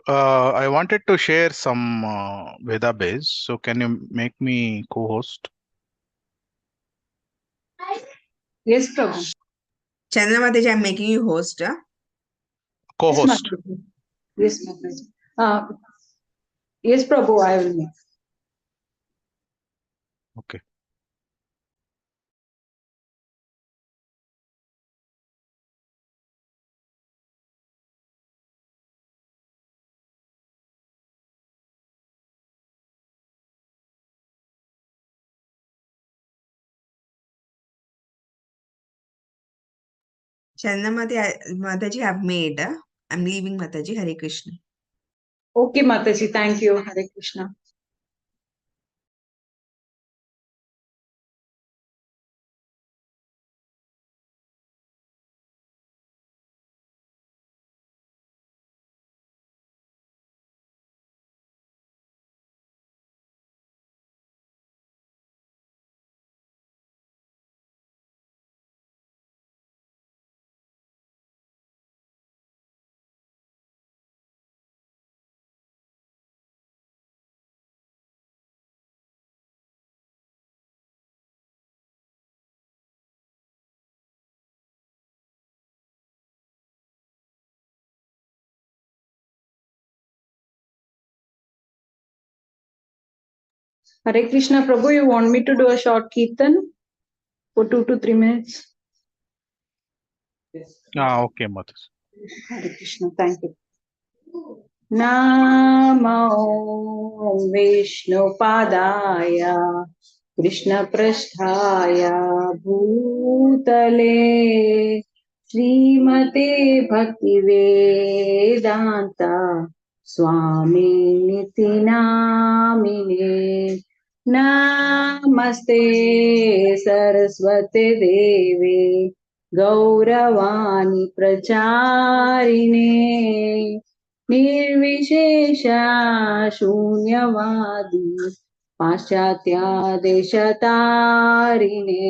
I wanted to share some Veda base. So can you make me co-host? Yes, Prabhu. Chandra Mataji, I'm making you host. Yes, Co-host. Mataji. Yes, Mataji. Yes, Prabhu, I will make. Okay. Chandra Mataji, I've made. I'm leaving Mataji. Hare Krishna. Okay, Mataji, thank you. Hare Krishna. Hare Krishna, Prabhu, you want me to do a short kirtan for 2 to 3 minutes? Okay, Mataji. Hare Krishna, thank you. Namo Vishnupadaya Krishnapristhaya Bhutale Srimate Bhaktivedanta Swami Niti Namine Namaste Saraswate Deve Gauravani Pracharine निर्विशेषा शून्यवादी पाश्चात्या देशतारिणे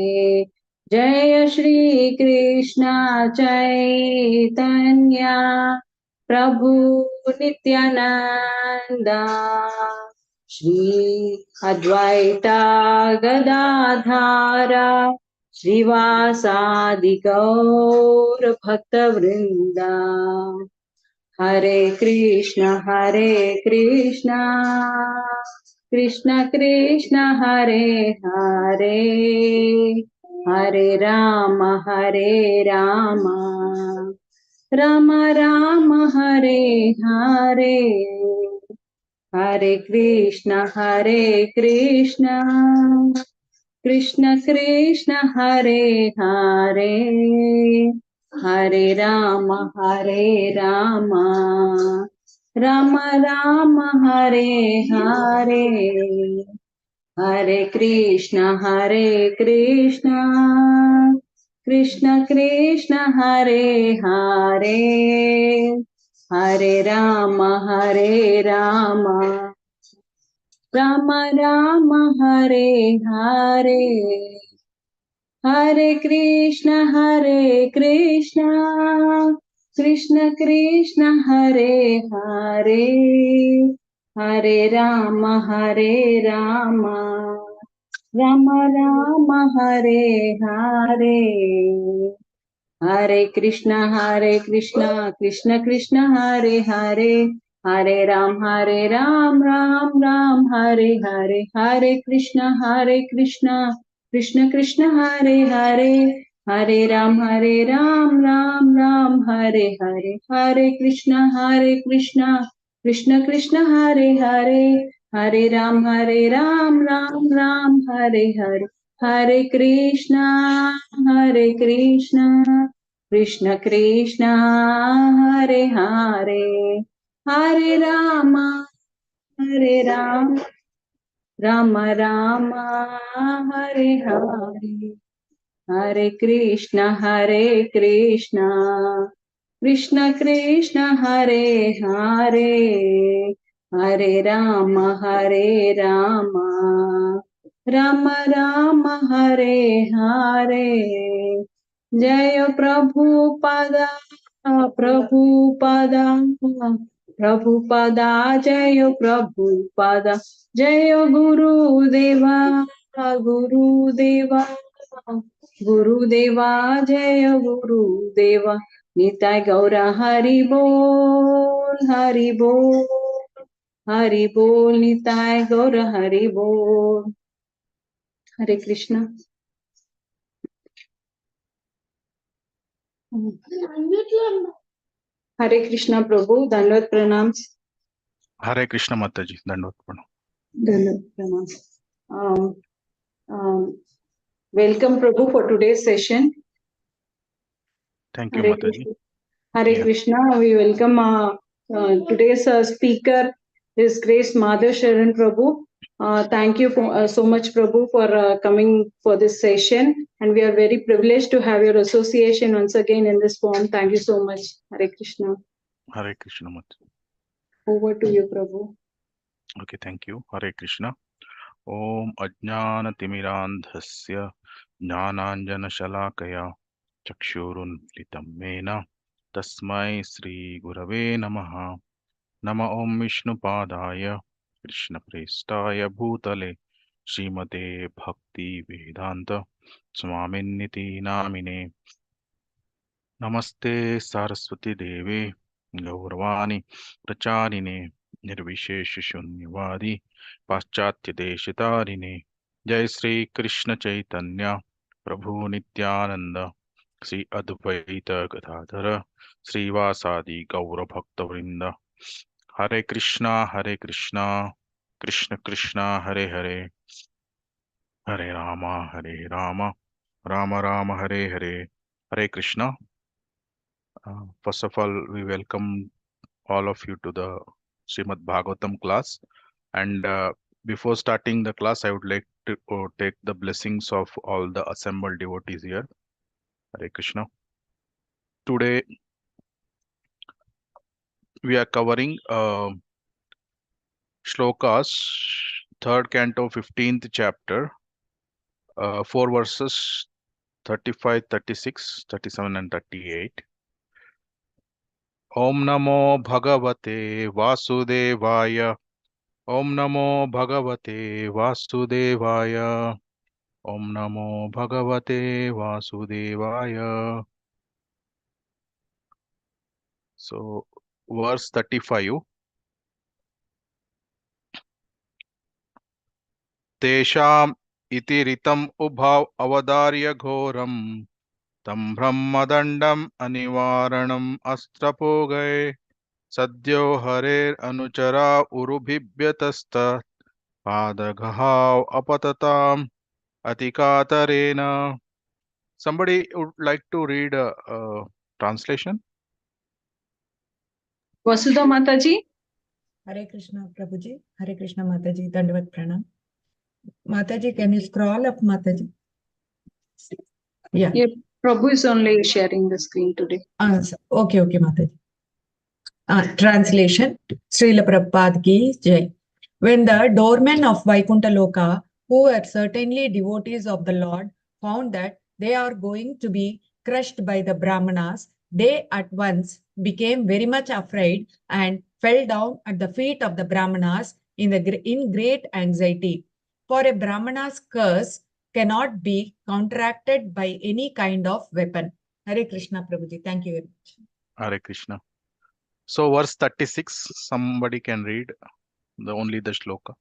जय श्री कृष्ण चैतन्य प्रभु नित्यानंदा श्री अद्वैता गदाधारा श्रीवासादि गौर भक्तवृंदा Hare Krishna, Krishna Krishna, Hare Hare, Hare Rama, Rama Rama, Hare Hare, Hare Krishna, Krishna Krishna, Hare Hare, Hare Rama, Rama Rama, Hare Hare, Hare Krishna, Krishna Krishna, Hare Hare, Hare Rama, Rama Rama, Hare Hare, Hare Krishna, Krishna Krishna, Hare Hare, Hare Rama, Rama Rama, Hare Hare, Hare Krishna, Krishna Krishna, Hare Hare, Hare Ram, Ram Ram, Hare Hare, Hare Krishna, Krishna Krishna, Hare Hare, Hare Ram, Ram Ram, Hare Hare, Hare Krishna, Krishna Krishna, Hare Hare, Hare Ram, Ram Ram, Hare Hare, Hare Krishna, Krishna Krishna, Hare Hare, Hare Rama, Rama Rama, Hare Hare, Hare Krishna, Krishna Krishna, Hare Hare, Hare Rama, Rama Rama, Hare Hare. Jaya Prabhupada, Prabhupada Jayo Prabhupada Jayo Gurudeva Gurudeva Gurudeva Jayo Gurudeva Nitai Gaura Hari Bol Hari Bol Hari Bol Nitai Gaura Hari Bol. Hare Krishna. Hare Krishna Prabhu, Dandavat Pranams. Hare Krishna Mataji, Dandavat Pranam. Dandavat Pranams. Welcome Prabhu for today's session. Thank you, Hare Mataji. Krishna. Hare Yeah. Krishna. We welcome today's speaker, His Grace Madhav Sharan Prabhu. Thank you so much, Prabhu, for coming for this session. And we are very privileged to have your association once again in this form. Thank you so much. Hare Krishna. Hare Krishna Mataji. Over to you, Prabhu. Okay, thank you. Hare Krishna. Om Ajnanatimidandhasya Jnananjanashalakaya Chakshurunmilitam Mena Tasmai Sri Gurave Namaha. Nama Om Vishnupadaya Krishna Prestaya Bhutale Srimate Bhakti Vedanta Swaminiti Namine. Namaste Saraswati Devi Gauravani Pracharine Nirvishesha Shunyavadi Paschatya Deshitarine Jai Sri Krishna Chaitanya Prabhu Nityananda Sri Advaita Gadadhara Sri Vasadi Gaura Bhakta Vrinda. Hare Krishna Krishna Krishna Hare Hare Hare Rama Rama Rama Hare Hare. Hare Krishna. First of all, we welcome all of you to the Srimad Bhagavatam class. And before starting the class, I would like to take the blessings of all the assembled devotees here. Hare Krishna. Today, we are covering shlokas, third canto, 15th chapter, 4 verses 35, 36, 37, and 38. Om Namo Bhagavate Vasudevaya. Om Namo Bhagavate Vasudevaya. Om Namo Bhagavate Vasudevaya. So, verse 35. Tesham iti ritam ubhav avadarya ghoram tam brahmadandam anivaranam astrapogai sadyo harer anuchara urubhibhyatasta padaghav apatatam atikatarena. Somebody would like to read a translation? Vasudha Mataji. Hare Krishna Prabhuji, Hare Krishna Mataji, Dandavat Pranam. Mataji, can you scroll up, Mataji? Yeah. Prabhu is only sharing the screen today. Okay, Mataji. Translation, Srila Prabhupada ki Jai. When the doormen of Vaikuntha Loka, who were certainly devotees of the Lord, found that they are going to be crushed by the Brahmanas, they at once became very much afraid and fell down at the feet of the Brahmanas in great anxiety. For a Brahmana's curse cannot be counteracted by any kind of weapon. Hare Krishna Prabhuji. Thank you very much. Hare Krishna. So verse 36, somebody can read only the shloka.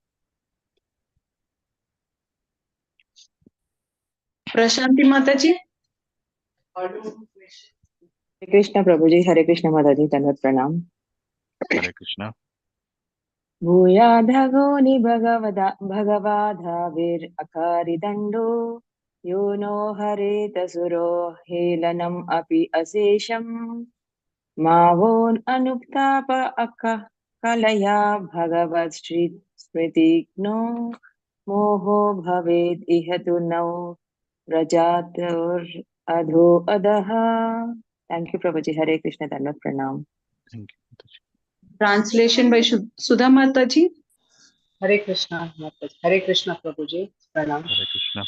Prashanti Mataji. Hare Krishna Prabhuji, Hare Krishna Mataji, Dandavat Pranam. Hare Krishna. Bhuyadhagoni bhagavadhavir akari dando yo no hare tasuro helanam api asesham mavon anuktapa akka kalaya bhagavad smritigno moho bhaved ihatu no rajatur adho adaha. Thank you, Prabhuji. Hare Krishna, Dandavat Pranam. Thank you. Translation by Sudha Mataji. Hare Krishna Mataji. Hare Krishna Prabhuji. Pranam. Hare Krishna.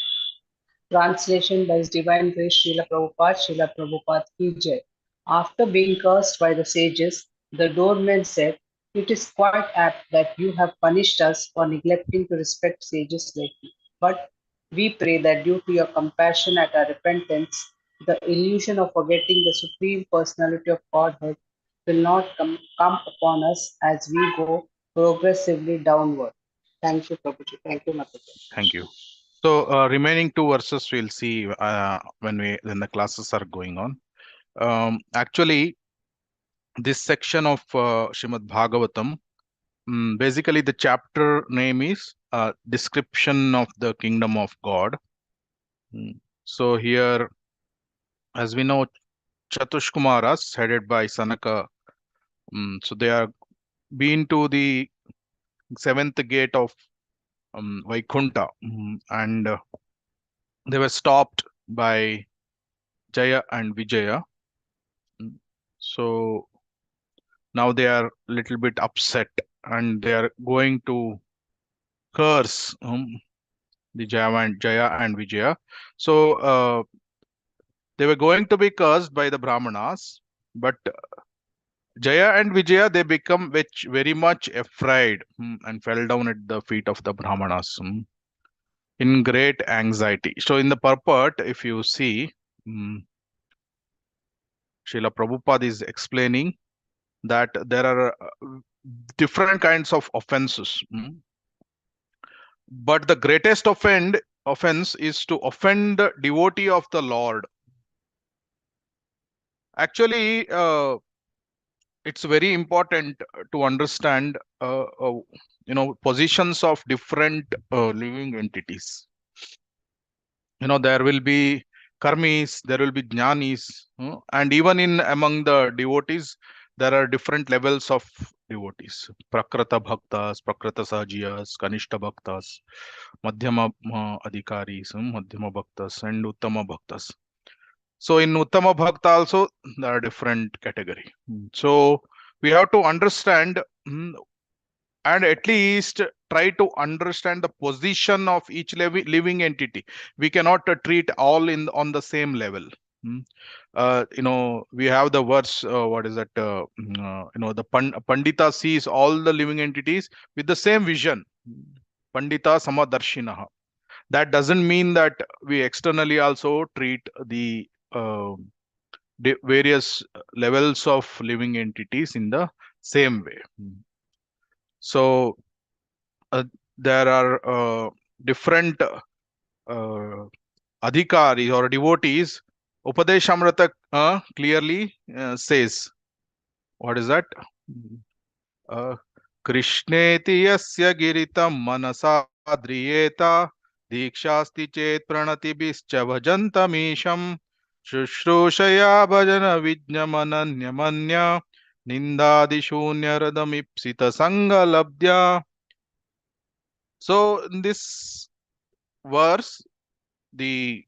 Translation by His Divine Grace Srila Prabhupada ki Jai. After being cursed by the sages, the doormen said, It is quite apt that you have punished us for neglecting to respect sages like you. But we pray that due to your compassion at our repentance, the illusion of forgetting the Supreme Personality of Godhead will not come upon us as we go progressively downward. Thank you, Prabhuji. Thank you, Mataji. Thank you. So remaining two verses we'll see when the classes are going on. Actually, this section of Srimad Bhagavatam, basically the chapter name is Description of the Kingdom of God. So here, as we know, Chatushkumaras headed by Sanaka, so they are been to the seventh gate of Vaikunta, and they were stopped by Jaya and Vijaya. So now they are a little bit upset and they are going to curse the Jaya and Vijaya. So they were going to be cursed by the Brahmanas, but Jaya and Vijaya, they become very much afraid and fell down at the feet of the Brahmanas in great anxiety. So in the purport, if you see, Srila Prabhupada is explaining that there are different kinds of offenses. But the greatest offense is to offend the devotee of the Lord. Actually, it's very important to understand, positions of different living entities. There will be karmis, there will be jnanis, and even among the devotees, there are different levels of devotees. Prakrata bhaktas, prakrata sajiyas, kanishta bhaktas, madhyama adhikaris, madhyama bhaktas, and uttama bhaktas. So in uttama bhakta also there are different category. So we have to understand and at least try to understand the position of each living entity. We cannot treat all on the same level. We have the verse, what is that? The Pandita sees all the living entities with the same vision. Pandita samadarshinaha. That doesn't mean that we externally also treat the various levels of living entities in the same way. So there are different adhikaris or devotees. Upadeshamrita clearly says, what is that? Krishneti yasya giritam manasa driyeta dikshasti chet pranatibhischa bhajantamisham shushrushaya bhajana vijnamananyamanya nindadishunyradamipsita sangalabdya. So in this verse, the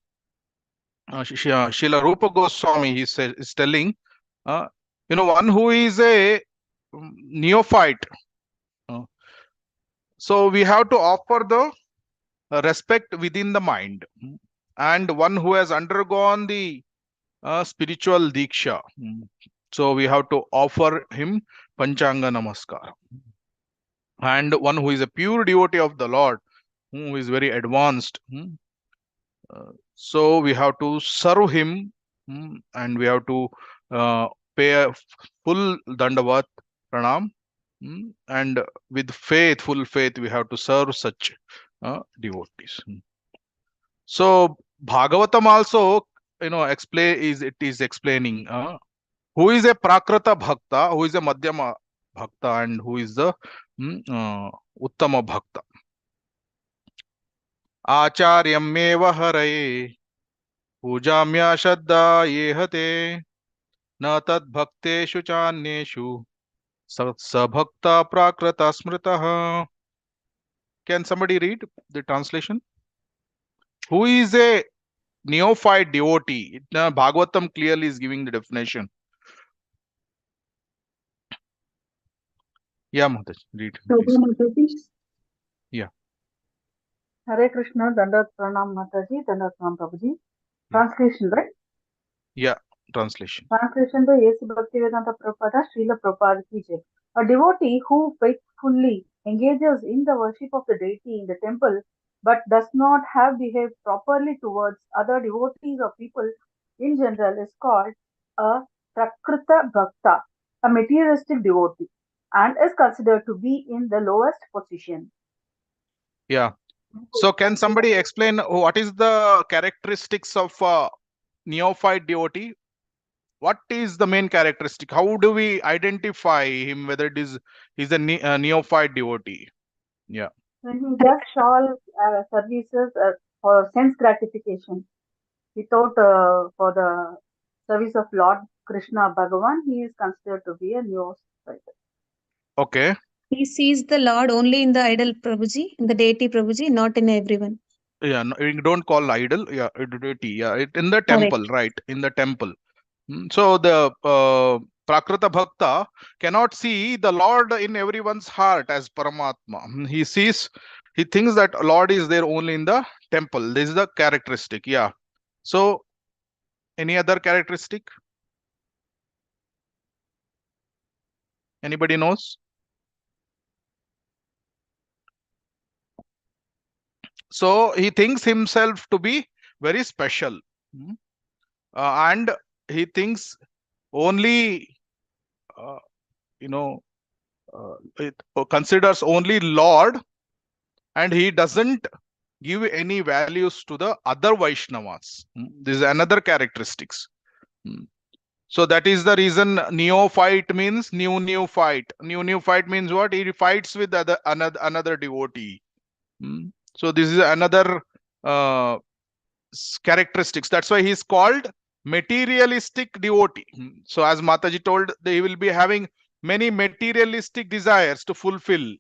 Srila Rupa Goswami is telling, one who is a neophyte. So we have to offer the respect within the mind, and one who has undergone the spiritual diksha. So we have to offer him Panchanga Namaskar. And one who is a pure devotee of the Lord, who is very advanced. So we have to serve him, and we have to pay a full dandavat pranam, and with full faith, we have to serve such devotees. So Bhagavatam also, it is explaining who is a prakrata bhakta, who is a madhyama bhakta, and who is the uttama bhakta. Acharyam haraye पूजाम्या श्रद्धा ये हते न तद भक्तेषु चान्येषु sabhakta prakrata smritah. Can somebody read the translation? Who is a neophyte devotee? Bhagavatam clearly is giving the definition. Yeah, Maharaj, read. Please. Yeah. Hare Krishna, Dandat Pranam Mataji, Dandat Pranam Prabhuji. Translation, right? Yeah, translation. Translation by A.C. Bhaktivedanta Prabhupada, Srila Prabhupada ki jai. A devotee who faithfully engages in the worship of the deity in the temple but does not have behaved properly towards other devotees or people in general is called a Prakrita Bhakta, a materialistic devotee, and is considered to be in the lowest position. Yeah. So can somebody explain what is the characteristics of neophyte devotee? What is the main characteristic? How do we identify him, whether it is he's a neophyte devotee? Yeah. When he does all services for sense gratification without for the service of Lord Krishna Bhagavan, he is considered to be a neophyte. Okay. He sees the Lord only in the idol Prabhuji, in the deity Prabhuji, not in everyone. Yeah, no, you don't call idol. Yeah, deity. Yeah, in the Correct. temple, right? In the temple. So the Prakrita Bhakta cannot see the Lord in everyone's heart as Paramatma. He thinks that Lord is there only in the temple. This is the characteristic. Yeah. So any other characteristic? Anybody knows? So he thinks himself to be very special. And he thinks only, it considers only Lord, and he doesn't give any values to the other Vaishnavas. This is another characteristics. So that is the reason neophyte means new fight. New fight means what? He fights with another devotee. So this is another characteristics. That's why he's called materialistic devotee. So as Mataji told, they will be having many materialistic desires to fulfill.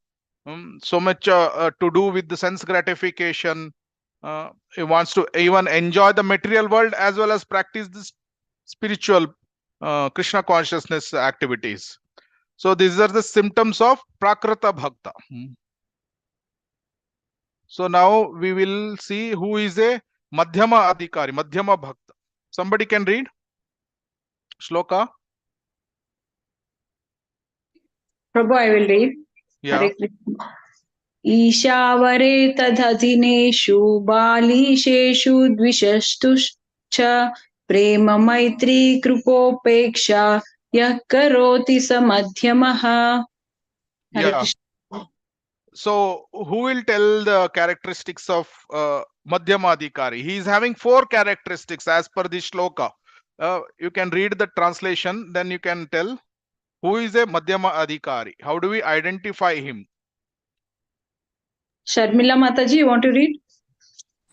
So much to do with the sense gratification. He wants to even enjoy the material world as well as practice this spiritual Krishna consciousness activities. So these are the symptoms of Prakrita Bhakta. So now we will see who is a Madhyama Adhikari, Madhyama Bhakta. Somebody can read Shloka? Prabhu, I will read. Yeah. Hare Krishna. ईशावरे तदधिनेषु बालीशेषु द्विषस्तुश्च प्रेम मैत्री कृपोपेक्षा यः करोति स मध्यमः. Hare Yeah. Krishna. So who will tell the characteristics of Madhyama Adhikari? He is having 4 characteristics as per the Shloka. You can read the translation, then you can tell who is a Madhyama Adhikari. How do we identify him? Sharmila Mataji, you want to read?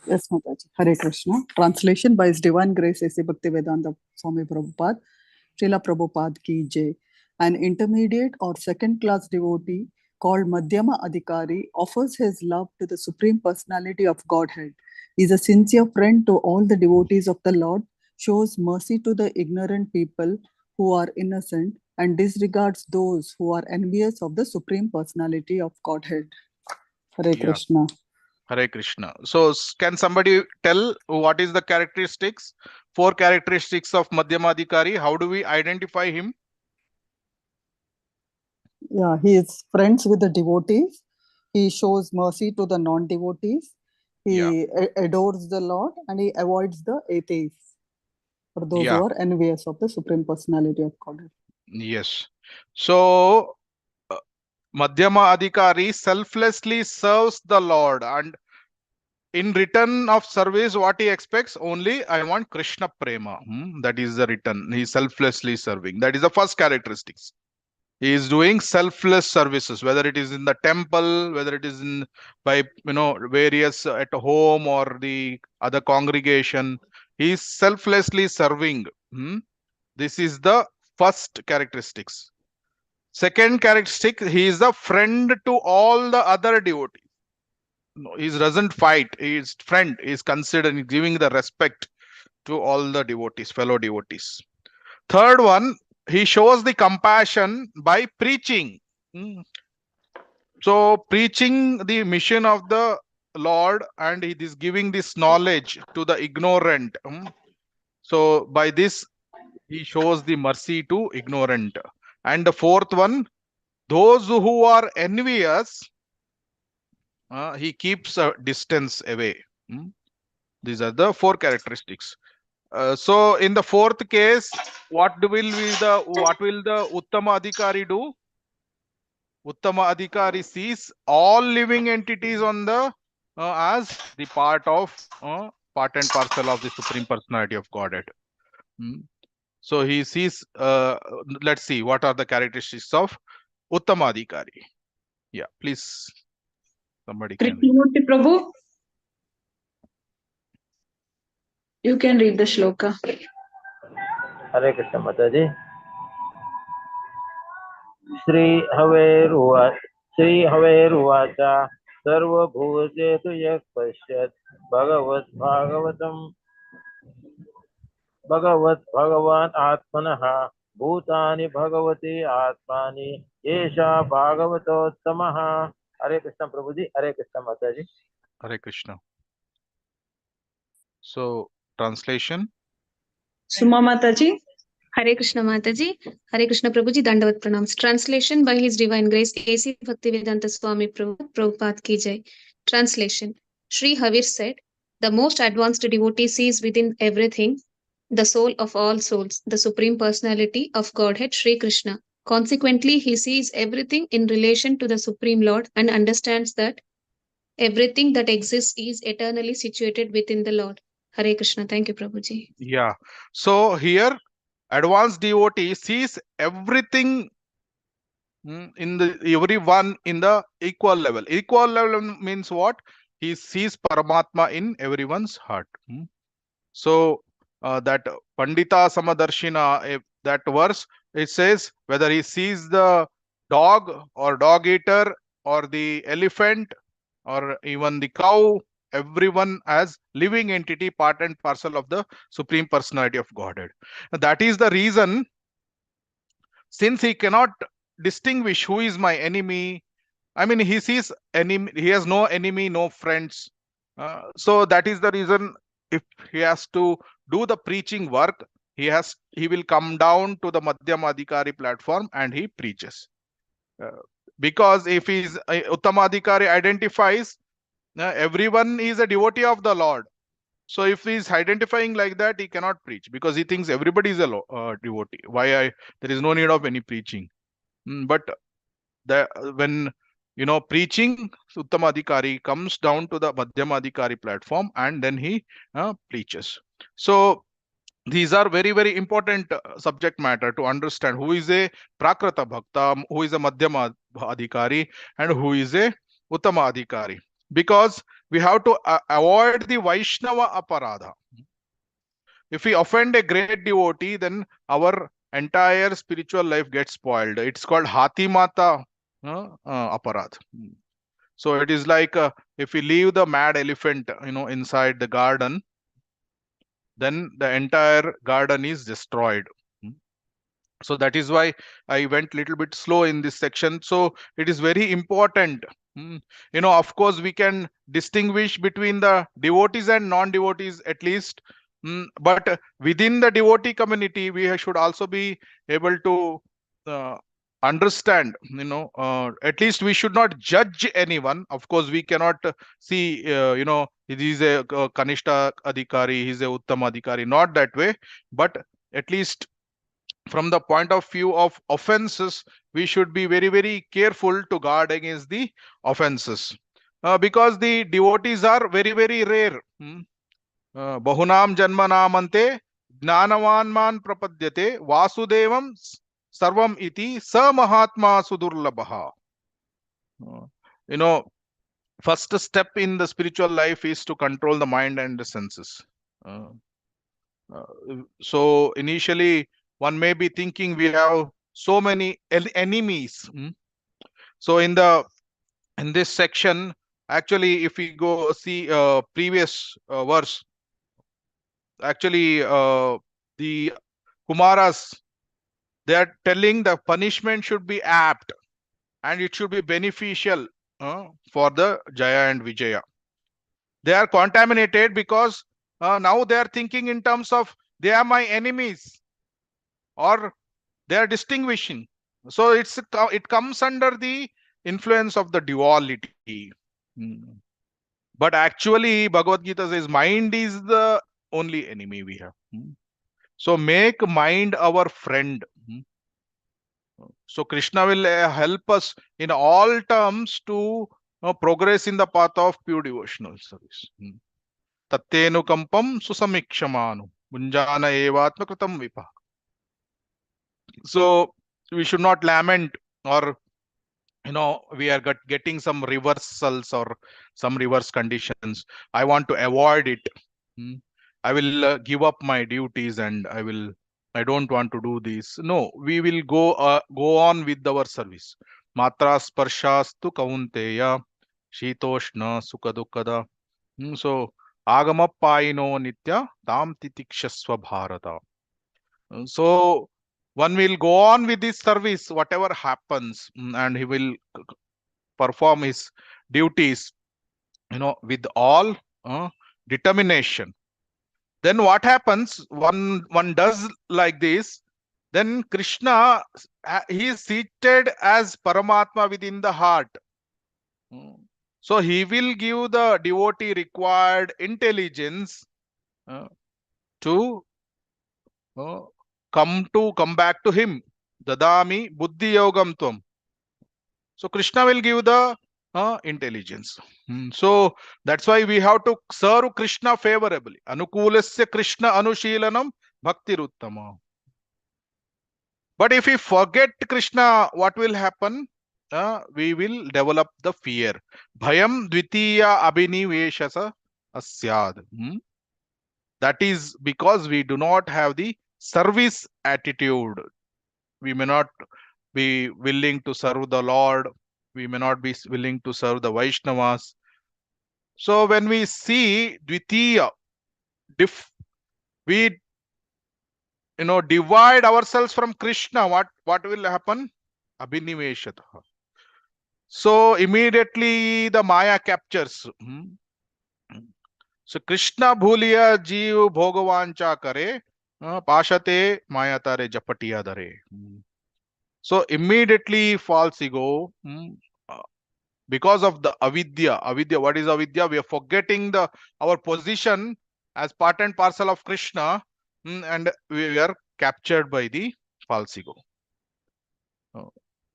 Yes, Mataji. Hare Krishna. Translation by His Divine Grace A.C. Bhaktivedanta Swami Prabhupada, Srila Prabhupada Ki Jai. An intermediate or second-class devotee called Madhyama Adhikari offers his love to the Supreme Personality of Godhead. He is a sincere friend to all the devotees of the Lord, shows mercy to the ignorant people who are innocent, and disregards those who are envious of the Supreme Personality of Godhead. Hare Yeah. Krishna. Hare Krishna. So can somebody tell what is the characteristics? 4 characteristics of Madhyama Adhikari. How do we identify him? Yeah, he is friends with the devotees. He shows mercy to the non-devotees. He adores the Lord, and he avoids the atheists, for those who are envious of the Supreme Personality of Godhead. Yes. So Madhyama Adhikari selflessly serves the Lord, and in return of service, what he expects? Only I want Krishna Prema. That is the return. He is selflessly serving. That is the first characteristics. He is doing selfless services, whether it is in the temple, whether it is in by various at home or the other congregation. He is selflessly serving. This is the first characteristics. Second characteristic, he is a friend to all the other devotees. He doesn't fight. He is friend. He is considered giving the respect to all the devotees, fellow devotees. Third one, he shows the compassion by preaching. So preaching the mission of the Lord, and he is giving this knowledge to the ignorant. So by this, he shows the mercy to ignorant. And the fourth one, those who are envious, he keeps a distance away. These are the 4 characteristics. So in the 4th case, what will the Uttama Adhikari do? Uttama Adhikari sees all living entities on the as the part and parcel of the Supreme Personality of Godhead. So he sees, let's see, what are the characteristics of Uttama Adhikari. Yeah, please, somebody can read. Krishnamurti Prabhu, you can read the shloka. Hare Krishna Mataji. Sri Haveruvacha Sarva Bhutetu Yak Pashyat Bhagavatam Bhagavan Atmanaha Bhutani Bhagavati Atmani Yesha Bhagavatottamaha. Hare Krishna Prabhuji, Hare Krishna Mataji. Hare Krishna. So, translation. Suma Mataji. Hare Krishna Mataji, Hare Krishna Prabhuji, Dandavat Pranams. Translation by His Divine Grace, A.C. Bhaktivedanta Swami Prabhupada Ki Jai. Translation. Sri Havir said, the most advanced devotee sees within everything the soul of all souls, the Supreme Personality of Godhead, Sri Krishna. Consequently, he sees everything in relation to the Supreme Lord and understands that everything that exists is eternally situated within the Lord. Hare Krishna. Thank you, Prabhuji. Yeah. So here, advanced devotee sees everything in the everyone in the equal level. Equal level means what? He sees Paramatma in everyone's heart. So that Pandita Samadarshina, that verse, it says whether he sees the dog or dog eater or the elephant or even the cow, everyone as living entity, part and parcel of the Supreme Personality of Godhead. That is the reason, since he cannot distinguish who is my enemy, I mean, he sees enemy, he has no enemy, no friends. So that is the reason, if he has to do the preaching work, he will come down to the Madhyama Adhikari platform and he preaches. Because if he's Uttama Adhikari identifies everyone is a devotee of the Lord. So if he's identifying like that, he cannot preach because he thinks everybody is a devotee. There is no need of any preaching. But when preaching, Uttama Adhikari comes down to the Madhyama Adhikari platform and then he preaches. So these are very, very important subject matter to understand who is a Prakrata Bhakta, who is a Madhyama Adhikari, and who is a Uttama Adhikari. Because we have to avoid the Vaishnava Aparadha. If we offend a great devotee, then our entire spiritual life gets spoiled. It's called Hatimata Aparadha. So it is like if we leave the mad elephant, inside the garden, then the entire garden is destroyed. So that is why I went a little bit slow in this section. So it is very important. Of course, we can distinguish between the devotees and non-devotees at least. But within the devotee community, we should also be able to understand, at least we should not judge anyone. Of course, we cannot see, he is a Kanishta Adhikari, he is a Uttama Adhikari, not that way. But at least from the point of view of offenses, we should be very, very careful to guard against the offenses. Because the devotees are very, very rare. Bahunam janmanamante jnanavanman prapadyate vasudevam sarvam iti sa mahatma sudurlabaha. First step in the spiritual life is to control the mind and the senses. So initially, one may be thinking we have so many enemies. So in this section, actually, if we go see previous verse, actually the Kumaras, they are telling the punishment should be apt and it should be beneficial for the Jaya and Vijaya. They are contaminated because now they are thinking in terms of they are my enemies, or they are distinguishing. So it comes under the influence of the duality. Hmm. But actually, Bhagavad Gita says mind is the only enemy we have. Hmm. So make mind our friend. Hmm. So Krishna will help us in all terms to progress in the path of pure devotional service. Hmm. Tattenu kampam susamikshmanu munjana evatma kritam vipa. So we should not lament, or we are getting some reversals or some reverse conditions. I want to avoid it. Hmm. I will give up my duties, and I don't want to do this. No, we will go on with our service. Matra sparshastu kaunteya shitoshna sukha dukkada. So agamappayino nitya tam titikshasva bharata. So one will go on with this service, whatever happens, and he will perform his duties, with all determination. Then what happens? One does like this. Then Krishna, he is seated as Paramatma within the heart. So he will give the devotee required intelligence to come back to him. Dadami buddhi yogam tvam. So Krishna will give the intelligence. So that's why we have to serve Krishna favorably. Anukulasya Krishna anushilanam bhakti ruttama. But if we forget Krishna, what will happen? We will develop the fear. Bhayam dvitiya abhiniveshasa asyad. That is because we do not have the service attitude. We may not be willing to serve the Lord. We may not be willing to serve the Vaishnavas. So when we see Dvitiya, we divide ourselves from Krishna, what will happen? Abhiniveshataha. So immediately the Maya captures. So Krishna bhuliya jeev bhogavancha kare pashate mayatare japatiya dare. So immediately false ego, because of the avidya. What is avidya? We are forgetting our position as part and parcel of Krishna, and we are captured by the false ego.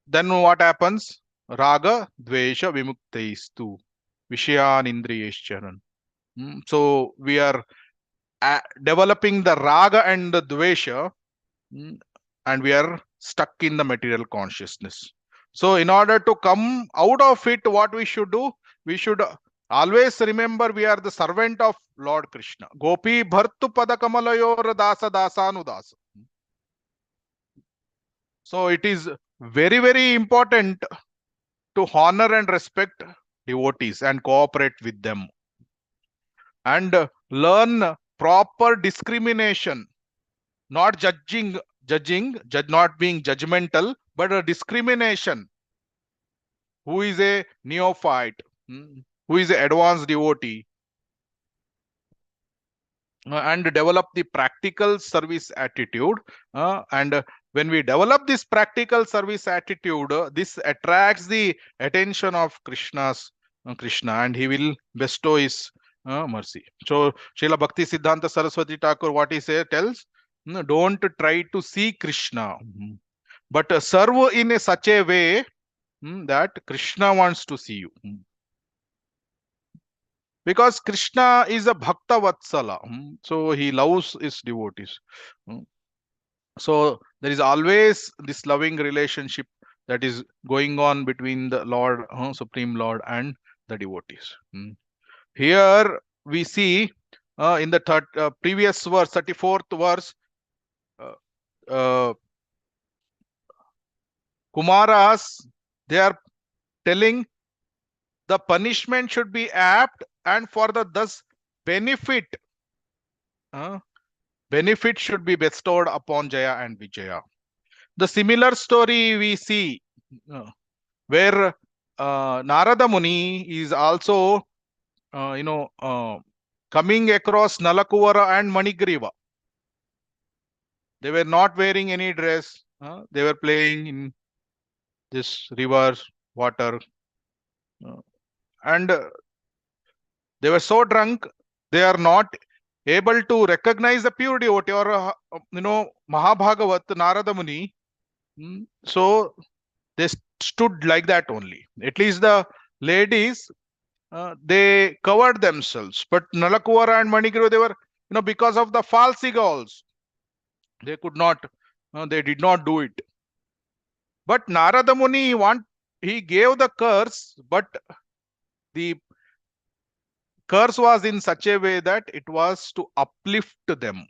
Then what happens? Raga, dvesha, vimuktaistu, vishayan indriyescharan. So we are developing the raga and the dvesha, and we are stuck in the material consciousness. So in order to come out of it, what we should do? We should always remember we are the servant of Lord Krishna. Gopi bhartu padakamalayor dasa dasanudasa. So it is very, very important to honor and respect devotees and cooperate with them, and learn proper discrimination, not judging, not being judgmental, but a discrimination. Who is a neophyte? Who is an advanced devotee? And develop the practical service attitude. And when we develop this practical service attitude, this attracts the attention of Krishna, and he will bestow his mercy. So Srila Bhakti Siddhanta Saraswati Thakur, what he tells, don't try to see Krishna, but serve in such a way that Krishna wants to see you. Because Krishna is a Bhakta Vatsala. So he loves his devotees. So there is always this loving relationship that is going on between the Lord, Supreme Lord, and the devotees. Here we see in the previous verse, 34th verse, Kumaras, they are telling the punishment should be apt, and for the thus benefit should be bestowed upon Jaya and Vijaya. The similar story we see where Narada Muni is also coming across Nalakuvara and Manigriva. They were not wearing any dress. They were playing in this river water, and they were so drunk they are not able to recognize the pure devotee or Mahabhagavat Narada Muni. So they stood like that only. At least the ladies, they covered themselves, but Nalakuvara and Manigriva, they were, because of the false ego also, they could not, they did not do it. But Narada Muni, he gave the curse, but the curse was in such a way that it was to uplift them.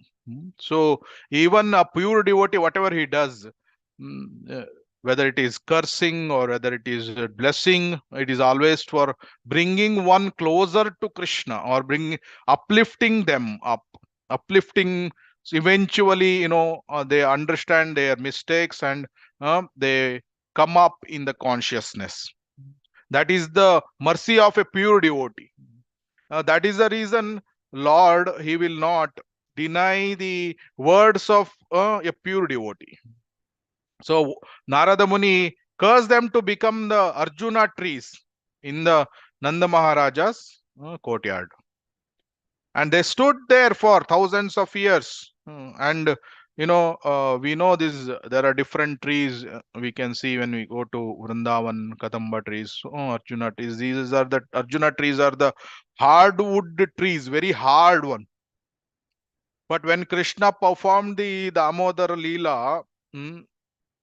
So even a pure devotee, whatever he does, whether it is cursing or whether it is blessing, it is always for bringing one closer to Krishna or uplifting them up, uplifting. So eventually, they understand their mistakes and they come up in the consciousness. That is the mercy of a pure devotee. That is the reason Lord, he will not deny the words of a pure devotee. So Narada Muni cursed them to become the Arjuna trees in the Nanda Maharaja's courtyard. And they stood there for thousands of years. And we know this. There are different trees we can see when we go to Vrindavan, Kadamba trees, Arjuna trees. These are the Arjuna trees are the hardwood trees, very hard one. But when Krishna performed the Damodar Leela,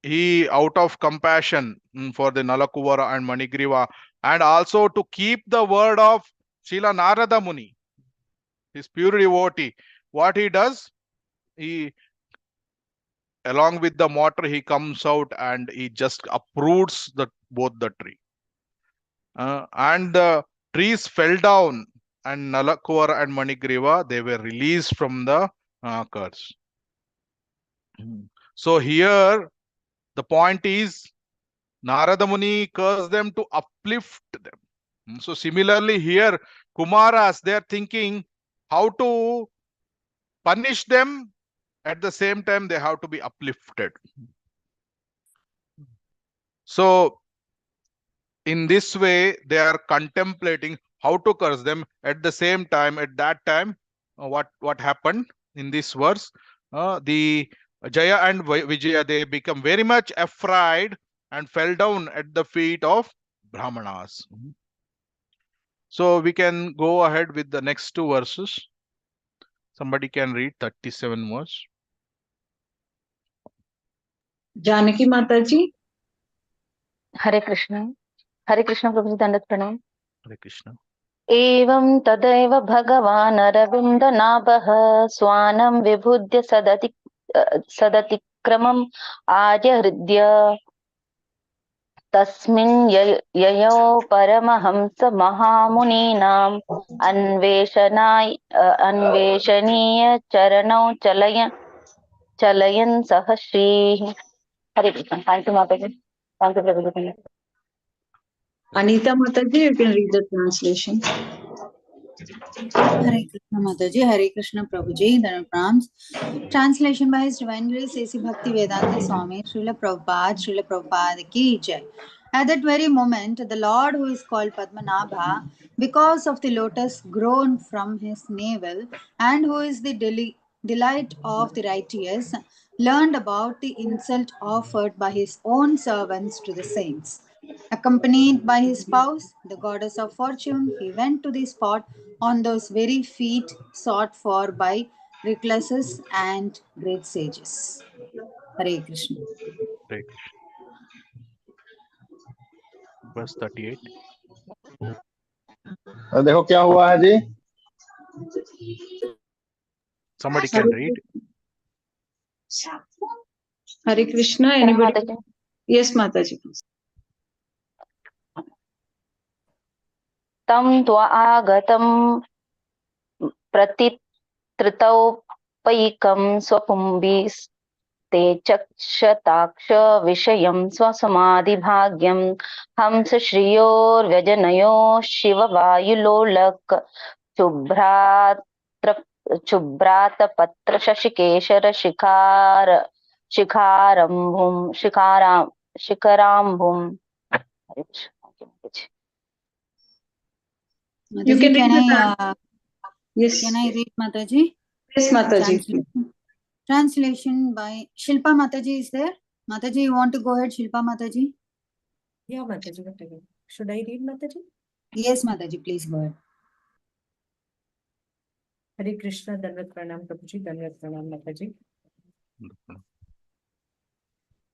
he, out of compassion for the Nalakuvara and Manigriva, and also to keep the word of Srila Narada Muni, his pure devotee, what he does, he, along with the mortar, he comes out and he just uproots both the tree. And the trees fell down, and Nalakuvara and Manigriva, they were released from the curse. So here, the point is, Narada Muni cursed them to uplift them. So similarly here, Kumaras, they are thinking how to punish them. At the same time, they have to be uplifted. So in this way, they are contemplating how to curse them. At the same time, at that time, what happened in this verse? The Jaya and Vijaya, they become very much afraid and fell down at the feet of Brahmanas. So we can go ahead with the next two verses. Somebody can read 37 verse. Janaki Mataji. Hare Krishna Prabhuji, Dandat Pranam. Hare Krishna. एवं तदैव भगवान् अरविन्दनाभः स्वानं विभुद्य सदतिक्रमम् आजहृद्य तस्मिन् ययौ परमहंस महामुनीनाम् अन्वेषणीय चरणौ चलयन् सह श्रीः. हरे Krishna. Thank you, Mataji. Thank you, Prabhuji. Anita Mataji, you can read the translation. Hare Krishna Mataji, Hare Krishna Prabhuji, Dhanam Pranams. Translation by His Divine Grace A.C. Bhakti Vedanta Swami, Srila Prabhupada ki Jai. At that very moment, the Lord, who is called Padmanabha, because of the lotus grown from his navel, and who is the delight of the righteous, learned about the insult offered by his own servants to the saints. Accompanied by his spouse, the goddess of fortune, he went to the spot on those very feet sought for by recluses and great sages. Hare Krishna. Hare Krishna. Verse 38. देखो क्या हुआ है जी. Somebody can read. Hare Krishna. Anybody? Yes, Mataji. तं त्वागतं प्रतित्रितौपैकं स्वपुंभिस्ते चक्षताक्ष विषयं स्वसमाधिभाग्यं हंस श्रियोर्व्यजनयो शिववायुलोलक शुभ्रातपत्र शशिकेशर शिखारम्भुं Shikarambhum. Hare Krishna. Okay, Mataji. You Mataji, can read can the I yes. can I read Mataji? Yes, Mataji. Translation by Shilpa Mataji is there. Mataji, you want to go ahead, Shilpa Mataji? Yeah, Mataji, whatever. Should I read, Mataji? Yes, Mataji, please go ahead. Hare Krishna, Dandavat Pranam Prabhuji, Dandavat Pranam Mataji.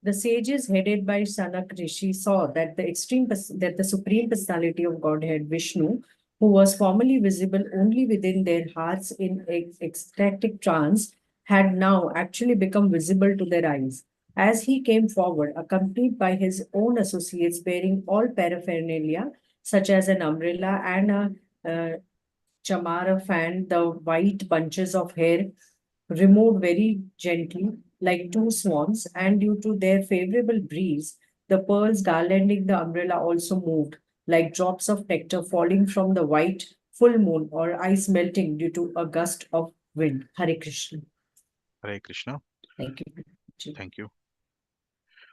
The sages headed by Sanak Rishi saw that the Supreme Personality of Godhead, Vishnu, who was formerly visible only within their hearts in ecstatic trance, had now actually become visible to their eyes. As he came forward, accompanied by his own associates bearing all paraphernalia, such as an umbrella and a chamara fan, the white bunches of hair removed very gently, like two swans, and due to their favorable breeze, the pearls garlanding the umbrella also moved, like drops of nectar falling from the white full moon or ice melting due to a gust of wind. Hare Krishna. Hare Krishna. Thank you. Thank you.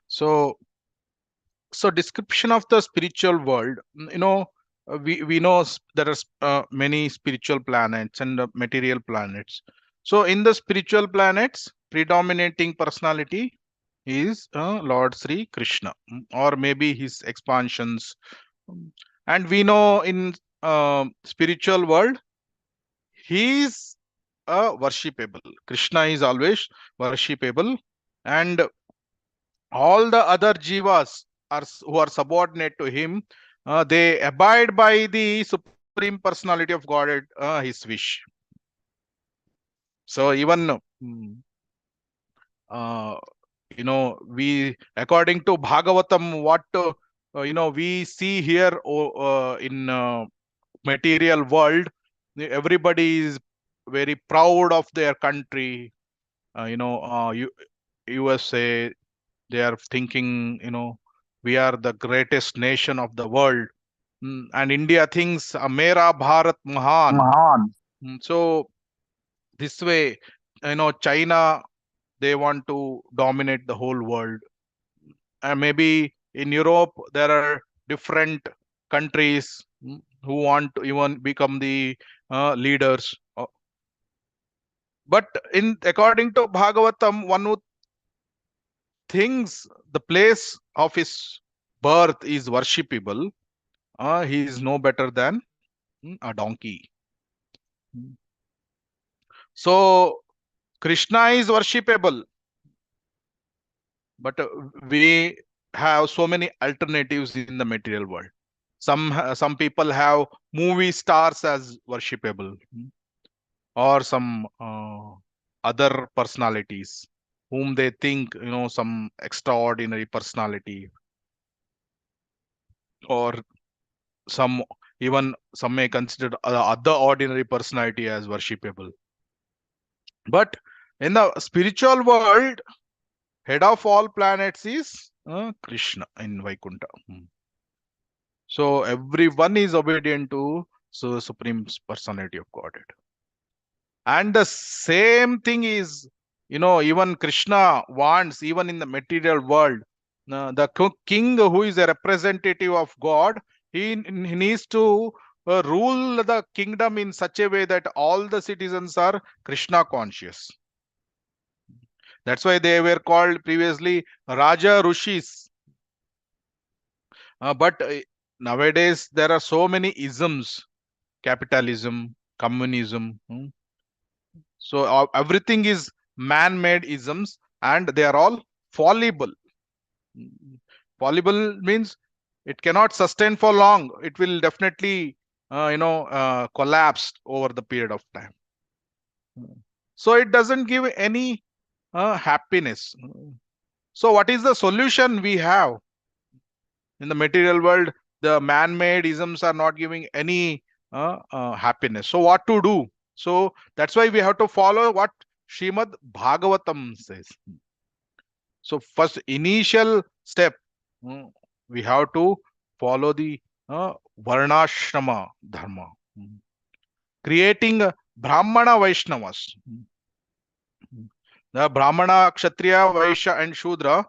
So description of the spiritual world, we know there are many spiritual planets and material planets. So in the spiritual planets, predominating personality is Lord Sri Krishna, or maybe his expansions. And we know in spiritual world, he is worshipable. Krishna is always worshipable, and all the other jivas who are subordinate to him, they abide by the Supreme Personality of Godhead, his wish. So even we, according to Bhagavatam, what we see here in material world, everybody is very proud of their country. USA, they are thinking, we are the greatest nation of the world. And India thinks Mera Bharat Mahan. So this way, China, they want to dominate the whole world. And maybe in Europe, there are different countries who want to even become the leaders. But according to Bhagavatam, one who thinks the place of his birth is worshipable, he is no better than a donkey. So Krishna is worshipable, but we have so many alternatives in the material world. Some people have movie stars as worshipable, or some other personalities whom they think, some extraordinary personality, or some may consider other ordinary personality as worshipable. But in the spiritual world, head of all planets is Krishna in Vaikuntha. So everyone is obedient to the Supreme Personality of Godhead. And the same thing is, even Krishna wants, even in the material world, the king who is a representative of God, he needs to rule the kingdom in such a way that all the citizens are Krishna conscious. That's why they were called previously Raja Rishis. But nowadays there are so many isms: capitalism, communism. So everything is man-made isms, and they are all fallible. Fallible means it cannot sustain for long. It will definitely, collapse over the period of time. So it doesn't give any happiness. So what is the solution we have? In the material world, the man-made isms are not giving any happiness. So what to do? So that's why we have to follow what Srimad Bhagavatam says. So first initial step, we have to follow the Varnashrama Dharma, creating Brahmana Vaishnavas. The Brahmana, Kshatriya, Vaishya and Shudra,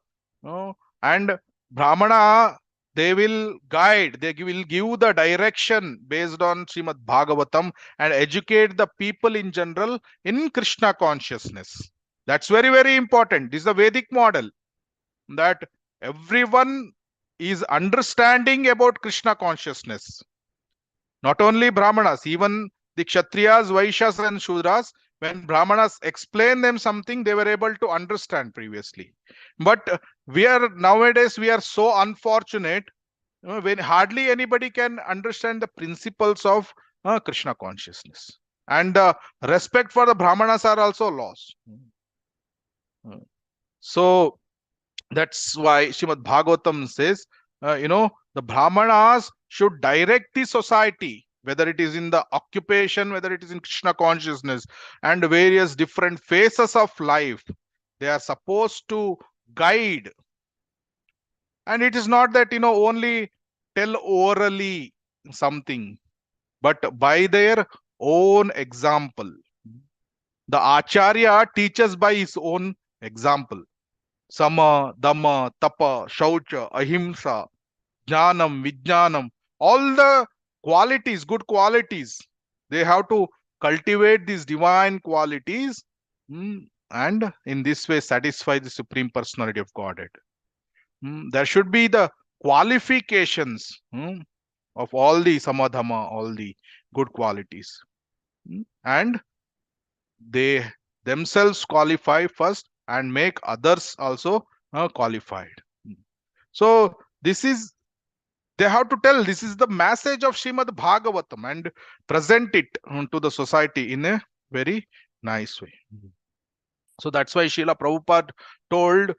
and Brahmana, they will guide, they will give the direction based on Srimad Bhagavatam and educate the people in general in Krishna consciousness. That's very, very important. This is the Vedic model, that everyone is understanding about Krishna consciousness. Not only Brahmanas, even the Kshatriyas, Vaishyas, and Shudras, when Brahmanas explain them something, they were able to understand previously. But nowadays we are so unfortunate, when hardly anybody can understand the principles of Krishna consciousness. And respect for the Brahmanas are also lost. So that's why Srimad Bhagavatam says, the Brahmanas should direct the society, whether it is in the occupation, whether it is in Krishna consciousness, and various different phases of life. They are supposed to guide. And it is not that, only tell orally something, but by their own example. The Acharya teaches by his own example. Sama, Dhamma, Tapa, Shaucha, Ahimsa, Jnanam, Vijnanam, all the qualities, good qualities. They have to cultivate these divine qualities, and in this way satisfy the Supreme Personality of Godhead. There should be the qualifications of all the Samadhamma, all the good qualities. And they themselves qualify first and make others also qualified. So this is, they have to tell, this is the message of Srimad Bhagavatam, and present it to the society in a very nice way. So that's why Srila Prabhupada told,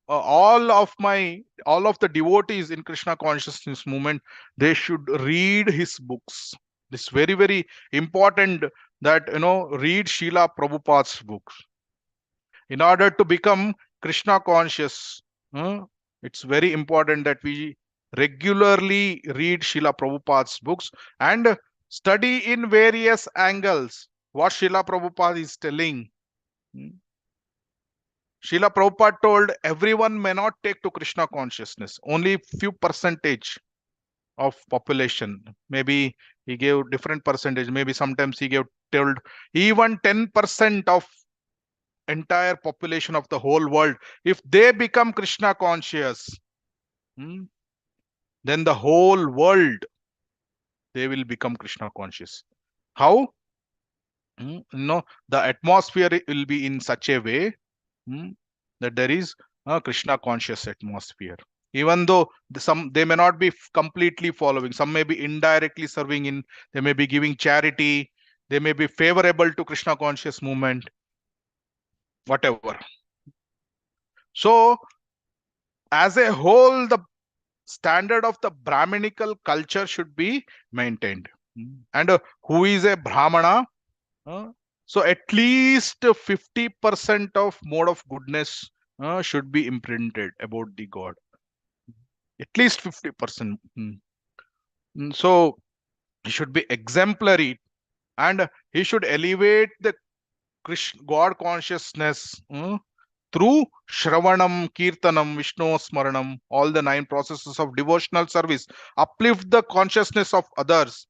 all of the devotees in Krishna consciousness movement, they should read his books. It's very, very important that, read Srila Prabhupada's books. In order to become Krishna conscious, it's very important that we regularly read Srila Prabhupada's books and study in various angles what Srila Prabhupada is telling. Srila Prabhupada told everyone may not take to Krishna consciousness. Only few percentage of population. Maybe he gave different percentage. Maybe sometimes he told even 10% of entire population of the whole world, if they become Krishna conscious, then the whole world, they will become Krishna conscious. How? The atmosphere will be in such a way that there is a Krishna conscious atmosphere. Even though they may not be completely following, some may be indirectly serving they may be giving charity, they may be favorable to Krishna conscious movement, whatever. So as a whole, the standard of the Brahminical culture should be maintained. And who is a Brahmana? So at least 50% of mode of goodness should be imprinted about the God. At least 50%. So he should be exemplary, and he should elevate the God consciousness through Shravanam, Kirtanam, Vishnu Smaranam, all the 9 processes of devotional service, uplift the consciousness of others.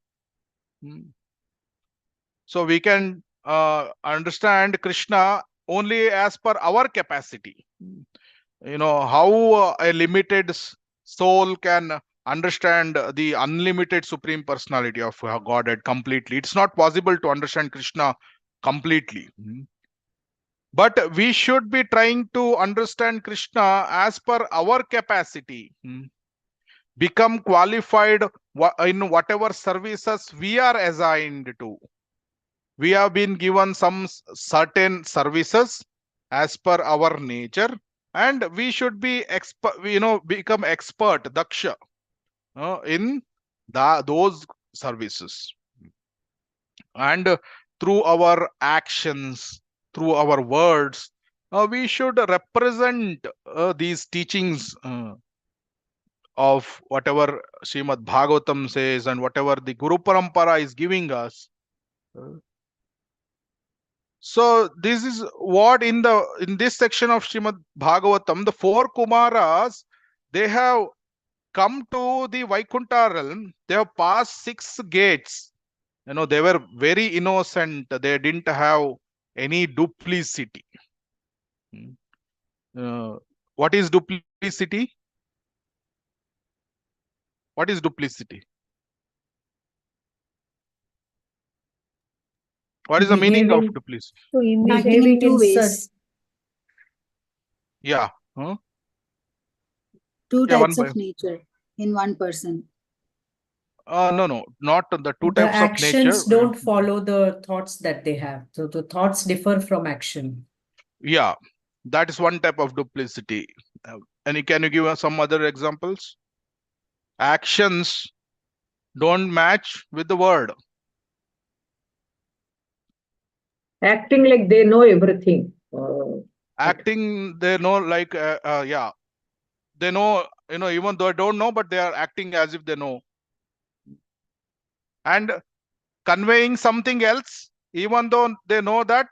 So we can understand Krishna only as per our capacity. How a limited soul can understand the unlimited Supreme Personality of Godhead completely. It's not possible to understand Krishna completely. But we should be trying to understand Krishna as per our capacity. Become qualified in whatever services we are assigned to. We have been given some certain services as per our nature, and we should be become expert, daksha, in those services. And through our actions, through our words, we should represent these teachings of whatever Srimad Bhagavatam says and whatever the Guru Parampara is giving us. So this is what in this section of Srimad Bhagavatam, the 4 Kumaras, they have come to the Vaikuntha realm. They have passed 6 gates. They were very innocent. They didn't have any duplicity. What is duplicity? What is duplicity? What is the meaning of duplicity? Acting in two ways. Yeah. Two Yeah, types of nature in one person. No, not the two The types of nature. actions don't follow the thoughts that they have. So the thoughts differ from action. Yeah, that is one type of duplicity. And can you give us some other examples? Actions don't match with the word. Acting like they know everything. Acting, they know, like, yeah, they know, even though they don't know, but they are acting as if they know. And conveying something else, even though they know that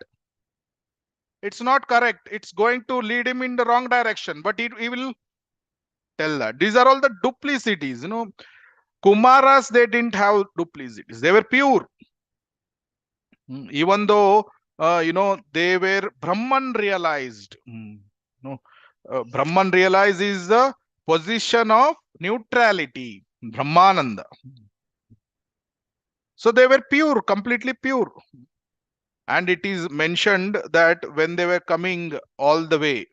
it's not correct, it's going to lead him in the wrong direction, but he will tell that. These are all the duplicities. Kumaras, they didn't have duplicities. They were pure. Even though, they were Brahman realized. Brahman realized is the position of neutrality, Brahmananda. So they were pure, completely pure. And it is mentioned that when they were coming all the way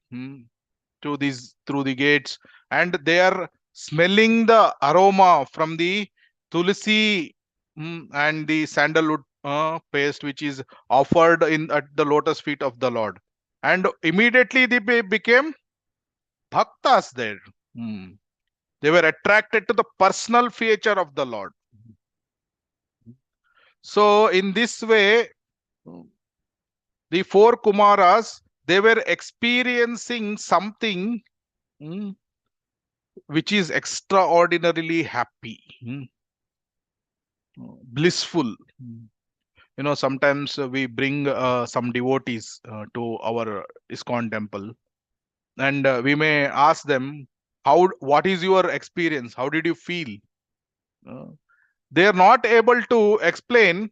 through the gates, and they are smelling the aroma from the tulsi and the sandalwood paste, which is offered at the lotus feet of the Lord, and immediately they became bhaktas there. They were attracted to the personal feature of the Lord. So in this way, the 4 Kumaras, they were experiencing something which is extraordinarily happy, blissful. Sometimes we bring some devotees to our ISKCON temple, and we may ask them, what is your experience? How did you feel? They are not able to explain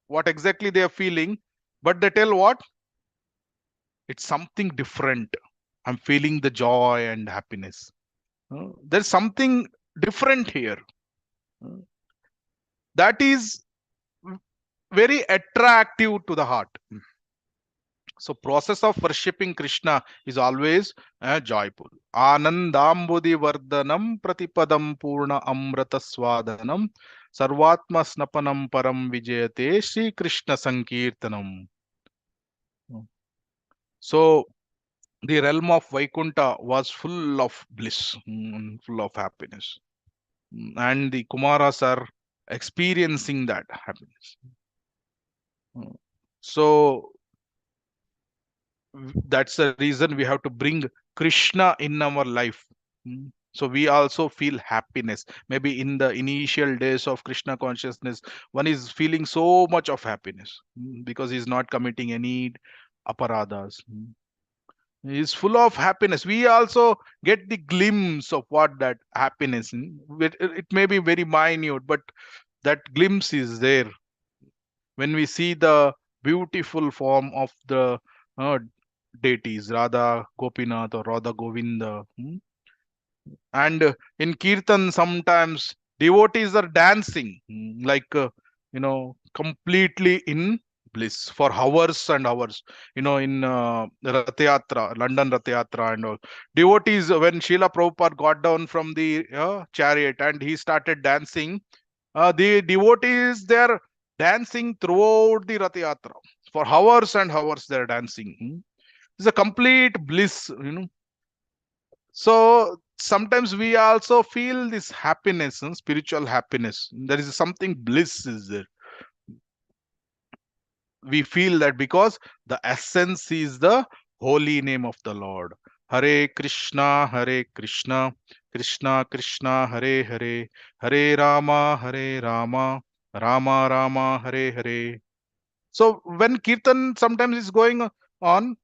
what exactly they are feeling, but they tell what? It's something different. I'm feeling the joy and happiness. There's something different here. That is very attractive to the heart. So process of worshipping Krishna is always joyful. Anandambudi vardhanam pratipadam purna amrata swadanam sarvatma snapanam param vijayate Shri Krishna sankirtanam. So the realm of Vaikuntha was full of bliss, full of happiness. And the Kumaras are experiencing that happiness. So that's the reason we have to bring Krishna in our life. So we also feel happiness. Maybe in the initial days of Krishna consciousness, one is feeling so much of happiness because he's not committing any aparadhas. Is full of happiness. We also get the glimpse of what that happiness. It may be very minute, but that glimpse is there when we see the beautiful form of the deities, Radha Gopinath or Radha Govinda. And in Kirtan, sometimes devotees are dancing, like, completely in bliss for hours and hours. In Rath Yatra, London Rath Yatra and all. Devotees, when Srila Prabhupada got down from the chariot and he started dancing, the devotees, they're dancing throughout the Rath Yatra. For hours and hours they're dancing. It's a complete bliss. So sometimes we also feel this happiness, spiritual happiness. There is something bliss is there. We feel that because the essence is the holy name of the Lord. Hare Krishna, Krishna Krishna, Hare Hare, Hare Rama, Rama Rama, Hare Hare. So when Kirtan sometimes is going on,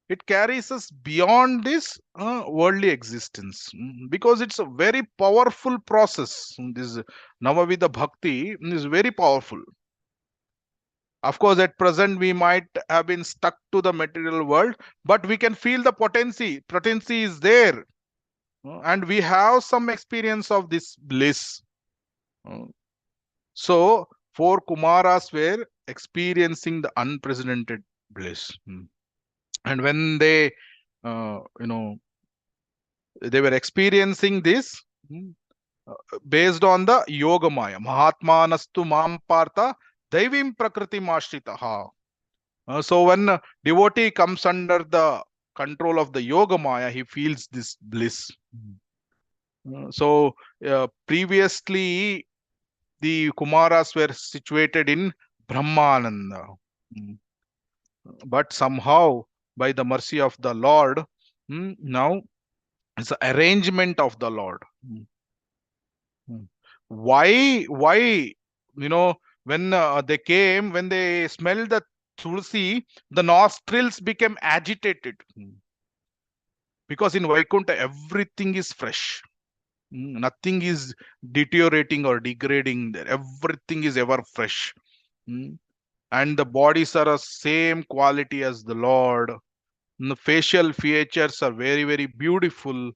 it carries us beyond this worldly existence. Because it's a very powerful process. This Navavidha Bhakti is very powerful. Of course, at present we might have been stuck to the material world, but we can feel the potency. Potency is there, and we have some experience of this bliss. So, four Kumaras were experiencing the unprecedented bliss, and when they, they were experiencing this based on the Yogamaya. Mahatmanastu mam partha daivim prakriti mashritaha. So when a devotee comes under the control of the Yogamaya, he feels this bliss. So previously, the Kumaras were situated in Brahmananda. But somehow, by the mercy of the Lord, now it's the arrangement of the Lord. Why, when they came, when they smelled the tulsi, the nostrils became agitated. Because in Vaikuntha, everything is fresh. Nothing is deteriorating or degrading there. Everything is ever fresh. And the bodies are the same quality as the Lord. And the facial features are very, very beautiful.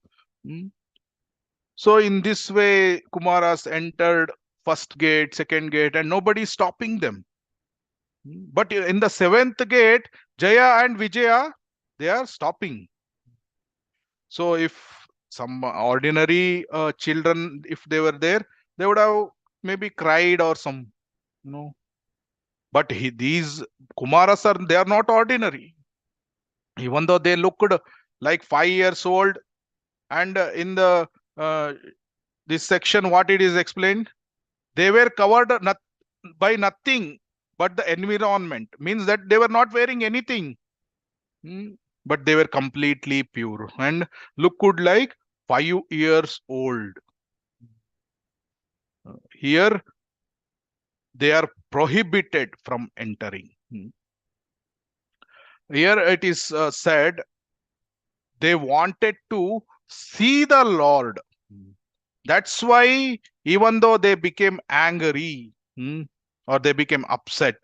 So in this way, Kumaras entered first gate, second gate, and nobody is stopping them. But in the seventh gate, Jaya and Vijaya, they are stopping. So if some ordinary children, if they were there, they would have maybe cried or some, But these Kumaras they are not ordinary. Even though they looked like 5 years old, and in the this section, what it is explained, they were covered by nothing but the environment. Means that they were not wearing anything, but they were completely pure and looked like 5 years old. Here, they are prohibited from entering. Here it is said they wanted to see the Lord. That's why, even though they became angry or they became upset,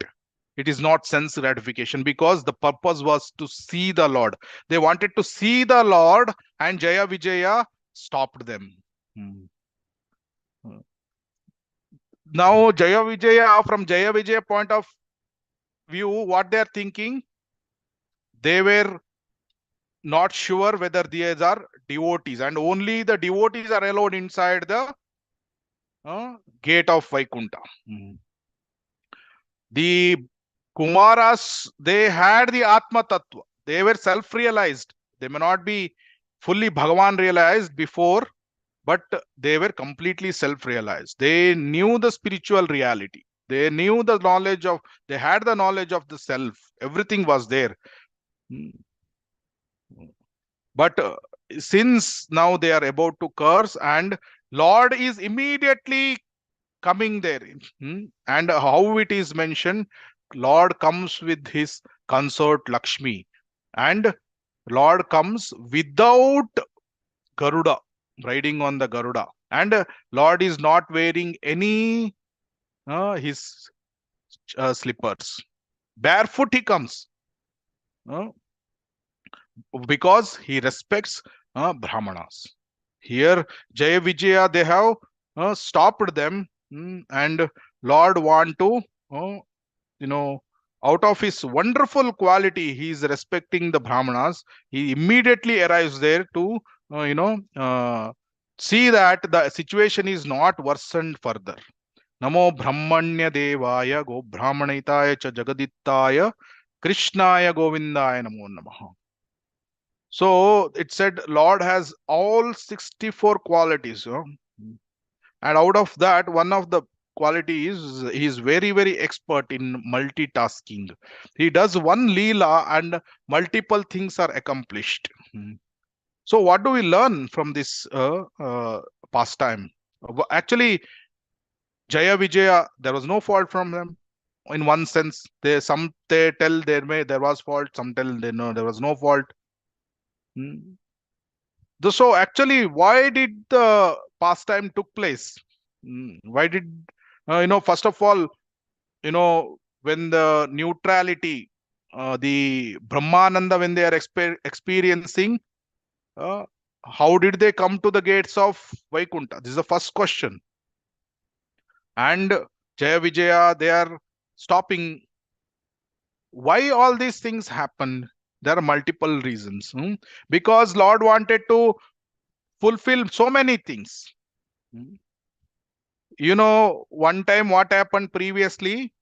it is not sense gratification, because the purpose was to see the Lord. They wanted to see the Lord, and Jaya Vijaya stopped them. Now, Jaya Vijaya, from Jaya Vijaya point of view, what they are thinking, they were not sure whether these are devotees, and only the devotees are allowed inside the gate of Vaikuntha. The Kumaras, they had the Atma Tattva. They were self-realized. They may not be fully Bhagavan realized before, but they were completely self-realized. They knew the spiritual reality. They knew the knowledge of, they had the knowledge of the self. Everything was there. But since now they are about to curse, and Lord is immediately coming there. And how it is mentioned, Lord comes with his consort Lakshmi, and Lord comes without Garuda, riding on the Garuda, and Lord is not wearing any his slippers. Barefoot he comes, because he respects Brahmanas. Here, Jaya Vijaya, they have stopped them, and Lord want to, out of his wonderful quality, he is respecting the Brahmanas. He immediately arrives there to, see that the situation is not worsened further. Namo Brahmanya Devaya Go Brahmanitaya Cha Jagadittaya Krishnaya Govindaya Namo Namaha. So it said Lord has all 64 qualities. And out of that, one of the quality is he is very, very expert in multitasking. He does one Leela and multiple things are accomplished. So what do we learn from this pastime? Actually, Jaya Vijaya, there was no fault from them. In one sense, some tell there was fault, some tell there was no fault. So actually, why did the pastime took place? Why did, first of all, when the neutrality, the Brahmananda, when they are experiencing, how did they come to the gates of Vaikuntha? This is the first question. And Jaya Vijaya, they are stopping. Why all these things happened? There are multiple reasons. Because Lord wanted to fulfill so many things. One time what happened previously,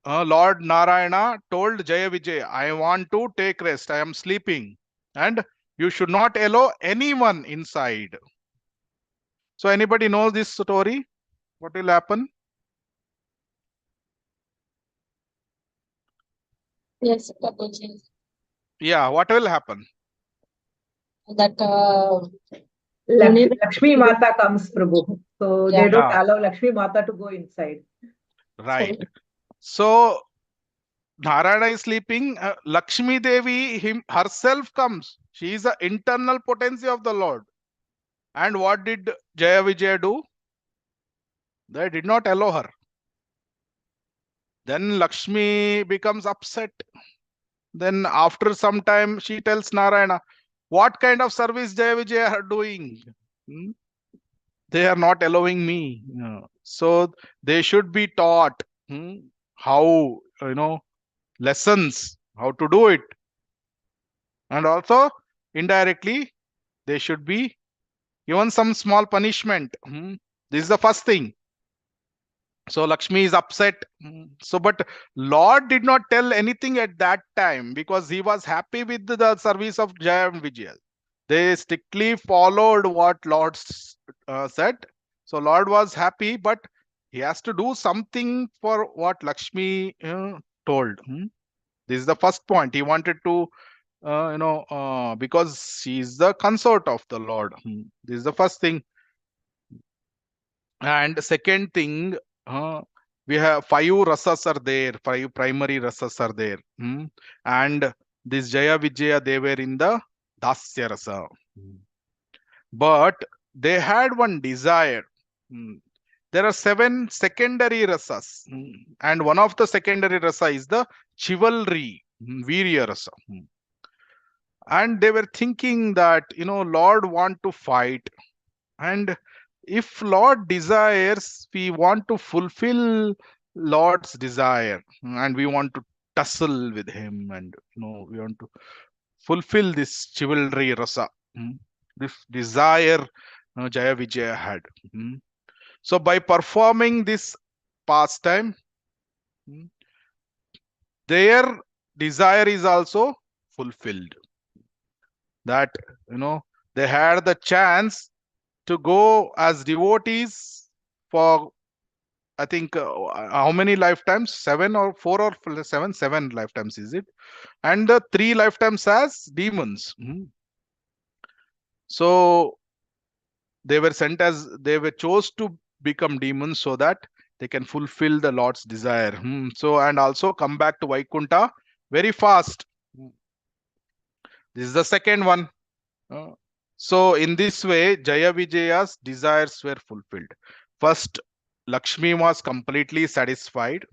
Lord Narayana told Jaya Vijay, I want to take rest, I am sleeping, and you should not allow anyone inside. So anybody knows this story? What will happen? Yes, Prabhuji. Yeah, what will happen? That Lakshmi Mata comes, Prabhu. So they don't Yeah. allow Lakshmi Mata to go inside. Right. So Narayana is sleeping. Lakshmi Devi herself comes. She is the internal potency of the Lord. And what did Jaya Vijaya do? They did not allow her. Then Lakshmi becomes upset. Then after some time, she tells Narayana, what kind of service Jaya Vijaya are doing? They are not allowing me. So they should be taught how, lessons, how to do it. And also, indirectly, they should be given some small punishment. This is the first thing. So Lakshmi is upset. So, but Lord did not tell anything at that time because he was happy with the service of Jaya and Vijaya. They strictly followed what Lord said. So Lord was happy, but he has to do something for what Lakshmi told. This is the first point. He wanted to, because she is the consort of the Lord. This is the first thing. And the second thing, we have 5 rasas are there, 5 primary rasas are there. And this Jaya Vijaya, they were in the Dasya rasa. But they had one desire. There are 7 secondary rasas. And one of the secondary rasa is the chivalry, virya rasa. And they were thinking that, Lord want to fight. And if Lord desires, we want to fulfill Lord's desire, and we want to tussle with him, and we want to fulfill this chivalry rasa, this desire Jaya Vijaya had. So by performing this pastime, their desire is also fulfilled. That they had the chance to go as devotees for, I think, how many lifetimes? 7 or 4 or 7? 7 lifetimes is it? And the 3 lifetimes as demons. So they were sent as, they were chose to become demons so that they can fulfill the Lord's desire. So, and also come back to Vaikuntha very fast. This is the second one. So in this way, Jaya Vijaya's desires were fulfilled. First, Lakshmi was completely satisfied.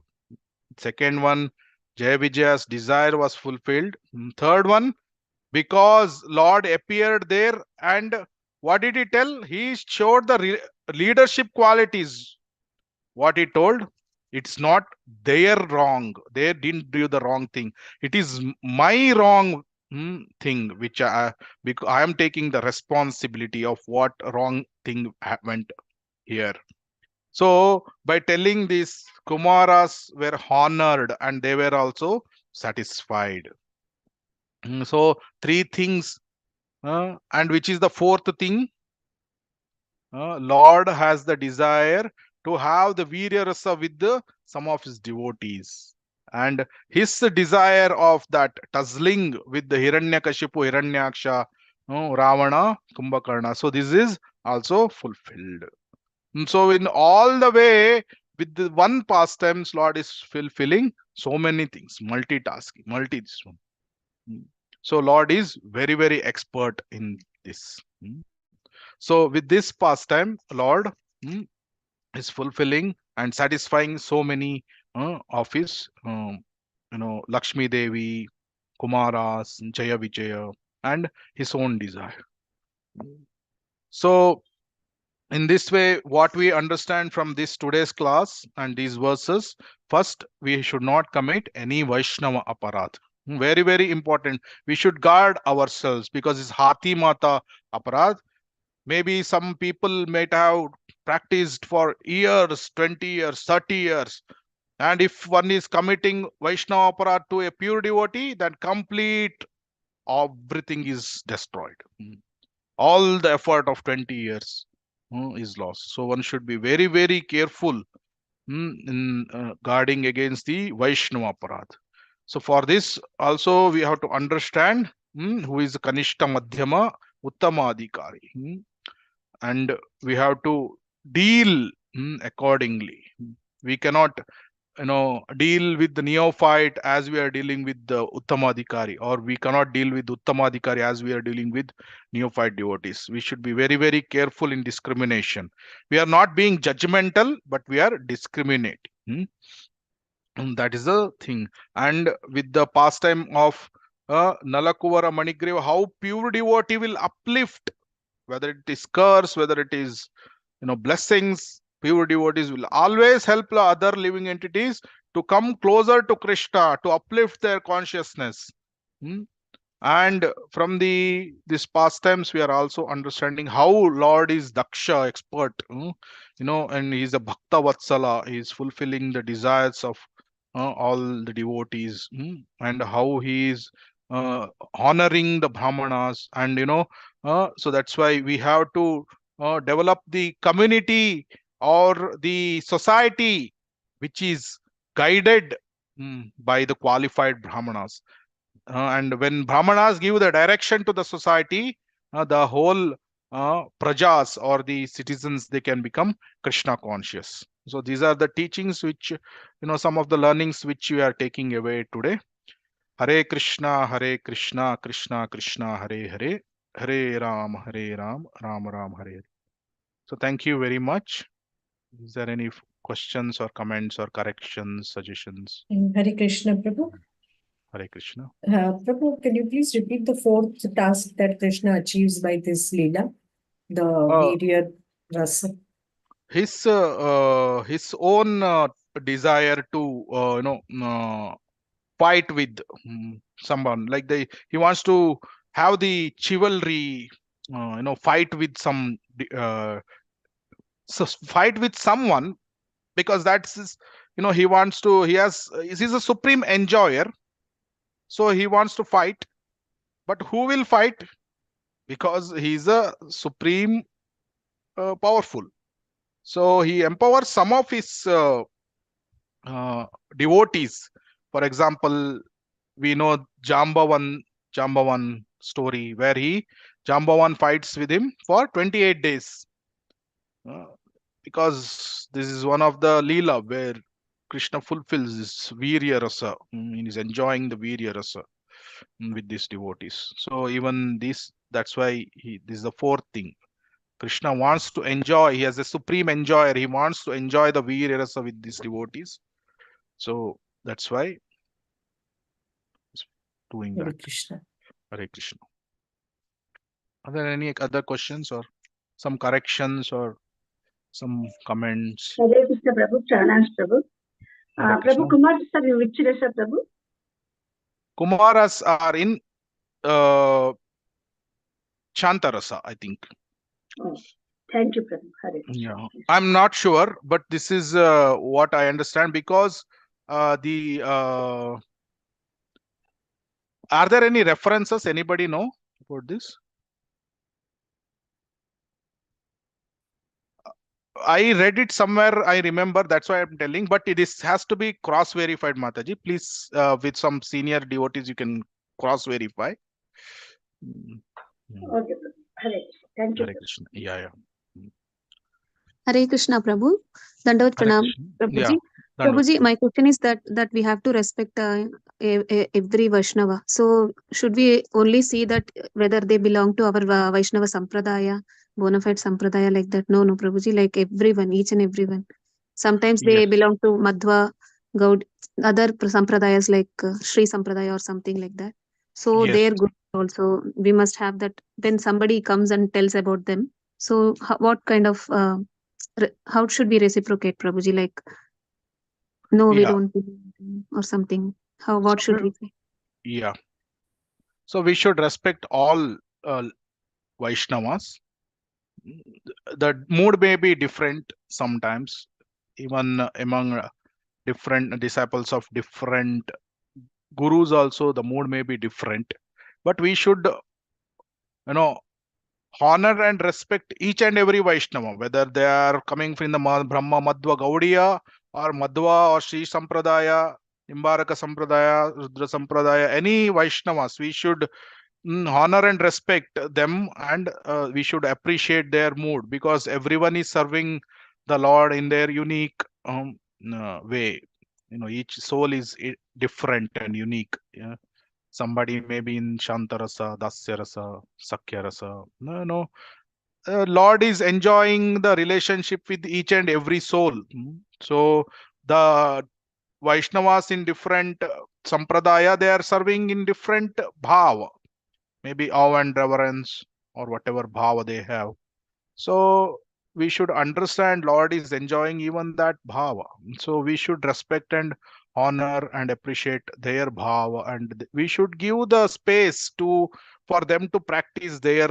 Second one, Jaya Vijaya's desire was fulfilled. Third one, because Lord appeared there, and what did he tell? He showed the leadership qualities. What he told? It's not their wrong. They didn't do the wrong thing. It is my wrong thing, which because I am taking the responsibility of what wrong thing went here. So by telling this, Kumaras were honored and they were also satisfied. So 3 things, and which is the 4th thing? Lord has the desire to have the Virya Rasa with some of his devotees. And his desire of that tussling with the Hiranyakashipu, Hiranyaksha, Ravana, Kumbhakarna. So this is also fulfilled. So in all the way, with the one pastimes, Lord is fulfilling so many things, multitasking, this one. So Lord is very, very expert in this. So with this pastime, Lord is fulfilling and satisfying so many of his, Lakshmi Devi, Kumaras, Jaya Vijaya, and his own desire. So in this way, what we understand from this today's class and these verses, first, we should not commit any Vaishnava aparadh. Very, very important. We should guard ourselves because it's Hati Mata aparadh. Maybe some people might have practiced for years, 20 years, 30 years. And if one is committing Vaishnava aparadh to a pure devotee, then complete everything is destroyed. All the effort of 20 years is lost. So one should be very, very careful in guarding against the Vaishnava aparadh. So for this also we have to understand who is Kanishta Madhyama Uttama Adhikari. And we have to deal accordingly. We cannot deal with the neophyte as we are dealing with the Uttamadhikari, or we cannot deal with Uttamadhikari as we are dealing with neophyte devotees. We should be very, very careful in discrimination. We are not being judgmental, but we are discriminating. And that is the thing. And with the pastime of Nalakuvara Manigreva, how pure devotee will uplift, whether it is curse, whether it is blessings, pure devotees will always help the other living entities to come closer to Krishna, to uplift their consciousness. And from these pastimes, we are also understanding how Lord is Daksha, expert, and he is a Bhakta Vatsala. He is fulfilling the desires of all the devotees, and how he is honoring the Brahmanas, and so that's why we have to develop the community or the society which is guided by the qualified Brahmanas. And when Brahmanas give the direction to the society, the whole prajas or the citizens, they can become Krishna conscious. So these are the teachings which, some of the learnings which we are taking away today. Hare Krishna, Krishna Krishna, Hare Hare, Hare Ram, Ram Ram, Hare Hare. So thank you very much. Is there any questions or comments or corrections, suggestions? Hare Krishna, Prabhu. Hare Krishna. Prabhu, can you please repeat the fourth task that Krishna achieves by this Leela? The Virya Rasa. His own desire to fight with someone, like he wants to have the chivalry, fight with some fight with someone, because that's his, he's a supreme enjoyer, so he wants to fight. But who will fight? Because he's a supreme powerful, so he empowers some of his devotees. For example, we know Jambavan story, where Jambavan fights with him for 28 days. Because this is one of the Leela where Krishna fulfills this Virya Rasa. He is enjoying the Virya Rasa with these devotees. So even that's why this is the fourth thing. Krishna wants to enjoy. He has a supreme enjoyer. He wants to enjoy the Virya Rasa with these devotees. So that's why he's doing Hare that. Krishna. Hare Krishna. Are there any other questions or some corrections or some comments? Hare Krishna Prabhu, Charanans Prabhu. Prabhu, Kumar sir, which rasa Prabhu? Kumaras are in Shantarasa, I think. Oh, thank you, Prabhu. Hare Krishna. Yeah, I'm not sure, but this is what I understand, because are there any references? Anybody know about this? I read it somewhere, I remember, that's why I'm telling, but it has to be cross-verified, Mataji. Please, with some senior devotees, you can cross-verify. Okay, Prabhu. Hare Krishna. Thank you. Hare Krishna. Yeah. Hare Krishna, Prabhu. Dandavat Hare Pranam, Krishna. Prabhuji. Yeah. Prabhuji, my question is that we have to respect every Vaishnava. So should we only see that whether they belong to our Vaishnava Sampradaya, bona fide Sampradaya like that? No, Prabhuji, like everyone, each and everyone. Sometimes they Yes. belong to Madhva, Gaud, other Sampradayas like Sri Sampradaya or something like that. So Yes. they're good also. We must have that when somebody comes and tells about them. So what kind of, how should we reciprocate, Prabhuji? Like, no, we Yeah. don't believe in or something. What should we say? Yeah. So we should respect all Vaishnavas. The mood may be different sometimes, even among different disciples of different gurus also the mood may be different, but we should honor and respect each and every Vaishnava, whether they are coming from the Brahma Madhva Gaudiya or Madhva or Sri Sampradaya, Nimbaraka Sampradaya, Rudra Sampradaya, any Vaishnavas, we should honor and respect them, and we should appreciate their mood, because everyone is serving the Lord in their unique way. Each soul is different and unique. Yeah? Somebody may be in Shantarasa, Dasyarasa, Sakyarasa. No. Lord is enjoying the relationship with each and every soul. So the Vaishnavas in different sampradaya, they are serving in different bhava, maybe awe and reverence or whatever bhava they have. So we should understand Lord is enjoying even that bhava. So we should respect and honor and appreciate their bhava, and we should give the space for them to practice their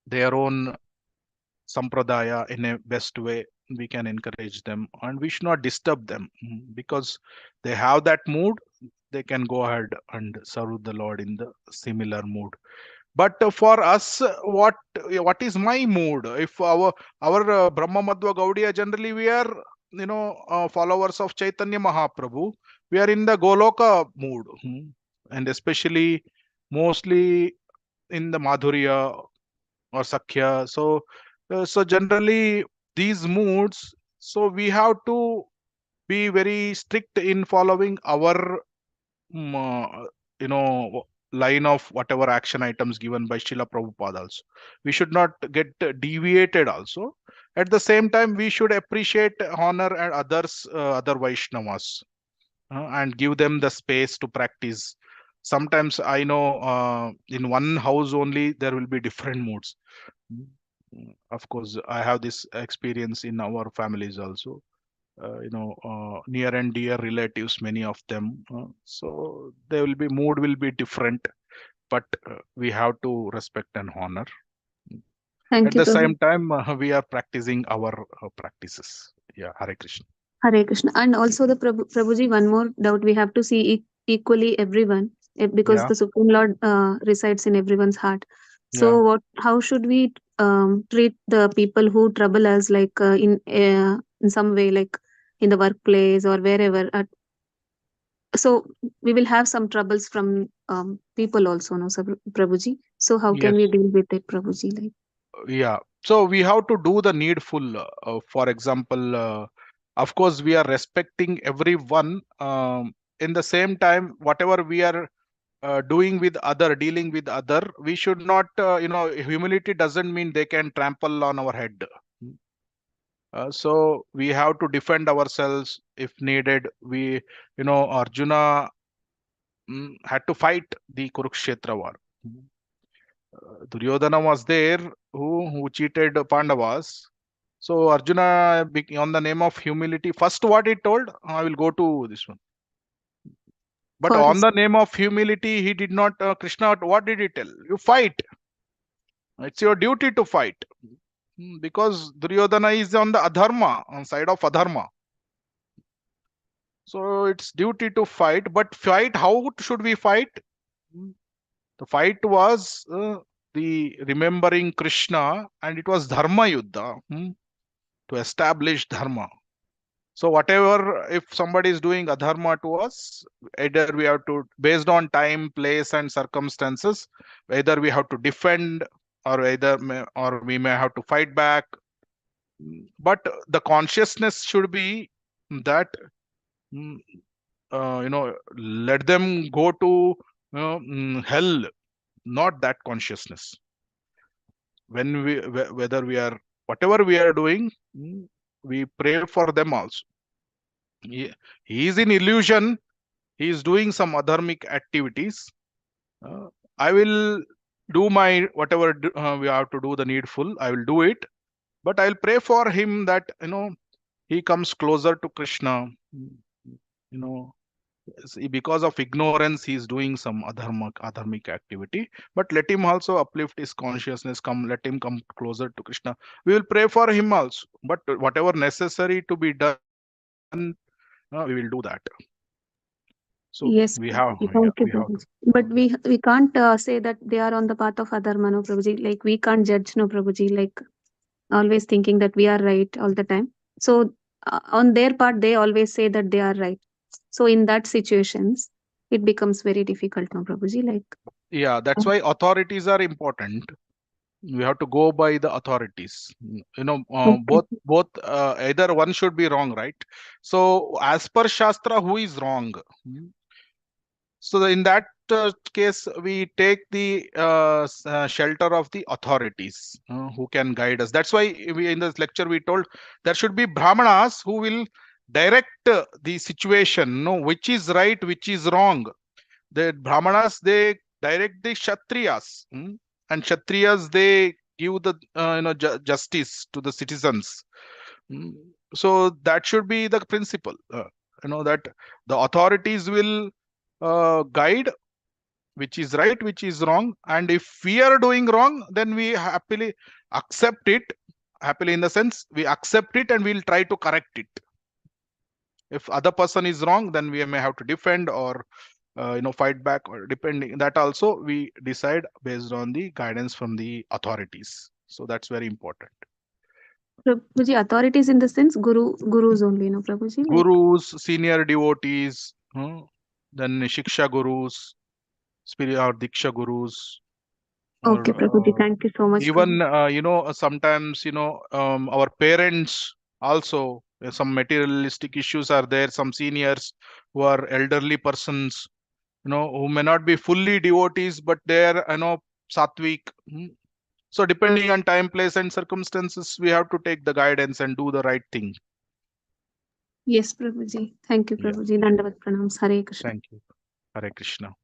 their own sampradaya in a best way. We can encourage them, and we should not disturb them, because they have that mood. They can go ahead and serve the Lord in the similar mood. But for us, what is my mood? If our Brahma Madhva Gaudiya, generally we are followers of Chaitanya Mahaprabhu. We are in the Goloka mood, and especially mostly in the Madhurya or Sakhya. So generally these moods. So we have to be very strict in following our line of whatever action items given by Srila Prabhupada also. We should not get deviated also. At the same time, we should appreciate, honor and others, other Vaishnavas, and give them the space to practice. Sometimes I know in one house only there will be different moods. Of course, I have this experience in our families also. Near and dear relatives, many of them. So they will be mood will be different, but we have to respect and honor. Thank At you, the Prabhu. same time, we are practicing our practices. Yeah, Hare Krishna. Hare Krishna. And also the Prabhuji, one more doubt. We have to see equally everyone, because Yeah, the Supreme Lord resides in everyone's heart. yeah. So how should we treat the people who trouble us, like in some way, like in the workplace or wherever? So we will have some troubles from people also, no, Prabhuji? So how can Yes. we deal with it, Prabhuji? Like, Yeah. So we have to do the needful. For example, of course, we are respecting everyone. In the same time, whatever we are doing with other, dealing with other, we should not, humility doesn't mean they can trample on our head. So we have to defend ourselves if needed. Arjuna had to fight the Kurukshetra war. Duryodhana was there who cheated Pandavas. So Arjuna, on the name of humility, first what he told, I will go to this one. But on forest. the name of humility, he did not, Krishna, what did he tell? You fight. It's your duty to fight. Because Duryodhana is on the adharma, on side of adharma. So it's duty to fight. But fight, how should we fight? The fight was the remembering Krishna, and it was dharma yuddha, to establish dharma. So whatever, if somebody is doing adharma to us, either we have to, based on time, place, and circumstances, either we have to defend, or we may have to fight back. But the consciousness should be that let them go to hell, not that consciousness. When whether we are, whatever we are doing, we pray for them also. He is in illusion, he is doing some adharmic activities. I will do my whatever we have to do, the needful, I will do it, but I'll pray for him that he comes closer to Krishna. Because of ignorance he is doing some adharmic activity, but let him also uplift his consciousness, let him come closer to Krishna. We will pray for him also, but whatever necessary to be done, we will do that. So Yes, we have, thank you, Prabhuji. But we can't say that they are on the path of adharma, no, Prabhuji. Like we can't judge, no, Prabhuji. Like always thinking that we are right all the time. So on their part, they always say that they are right. So in that situations, it becomes very difficult, no, Prabhuji. Like yeah, that's why authorities are important. We have to go by the authorities. Both either one should be wrong, right? So as per Shastra, who is wrong? So in that case, we take the shelter of the authorities who can guide us. That's why in this lecture we told there should be brahmanas who will direct the situation, which is right, which is wrong. The brahmanas, they direct the kshatriyas, and kshatriyas, they give the justice to the citizens. So that should be the principle. That the authorities will guide which is right, which is wrong, and if we are doing wrong, then we happily accept it. Happily in the sense we accept it and we'll try to correct it. If other person is wrong, then we may have to defend or fight back, or depending that also we decide based on the guidance from the authorities. So that's very important. Prabhuji, authorities in the sense gurus only, no, Prabhuji. Like, Gurus, senior devotees, then Shiksha gurus, spirit or Diksha gurus. okay, Prabhuji, thank you so much. Even sometimes our parents also, some materialistic issues are there. Some seniors who are elderly persons, who may not be fully devotees, but they are sattvic. So depending on time, place, and circumstances, we have to take the guidance and do the right thing. Yes, Prabhuji. Thank you, Prabhuji. Dandavat pranams. Hare Krishna. Thank you. Hare Krishna.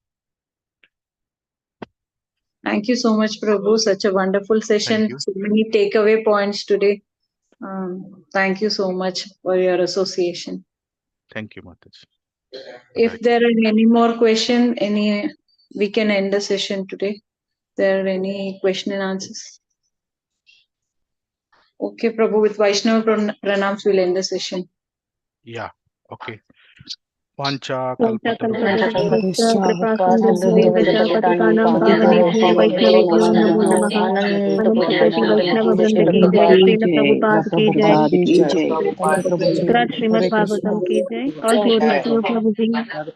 Thank you so much, Prabhu. Such a wonderful session. So many takeaway points today. Thank you so much for your association. Thank you, Mataji. If there are any more questions, we can end the session today. There are any question and answers? Okay, Prabhu, with Vaishnava pranams, we'll end the session. Yeah. Okay. Pancha kalpataruscha kripa sindhubhyo vacha patitanam pavanebhyo vaishnavebhyo namo namaha. Ananta Vaishnava Vrinda ki jai, Srila Prabhupada ki jai, Grad Srimad Bhagavatam ki jai. All glories to you, Prabhuji.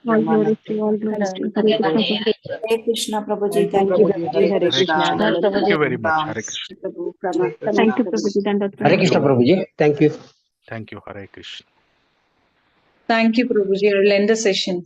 All glories to you, all glories to you. Hare Krishna, Prabhu. Hare Krishna, Prabhuji. Thank you, Prabhuji. Hare Krishna. Thank you very much. Hare Krishna. Prabhu, Prabhu. Thank you, Prabhuji. Dandavat Hare Krishna, Prabhuji. Thank you. Thank you. Hare Krishna. Thank you, Prabhuji. I will end the session.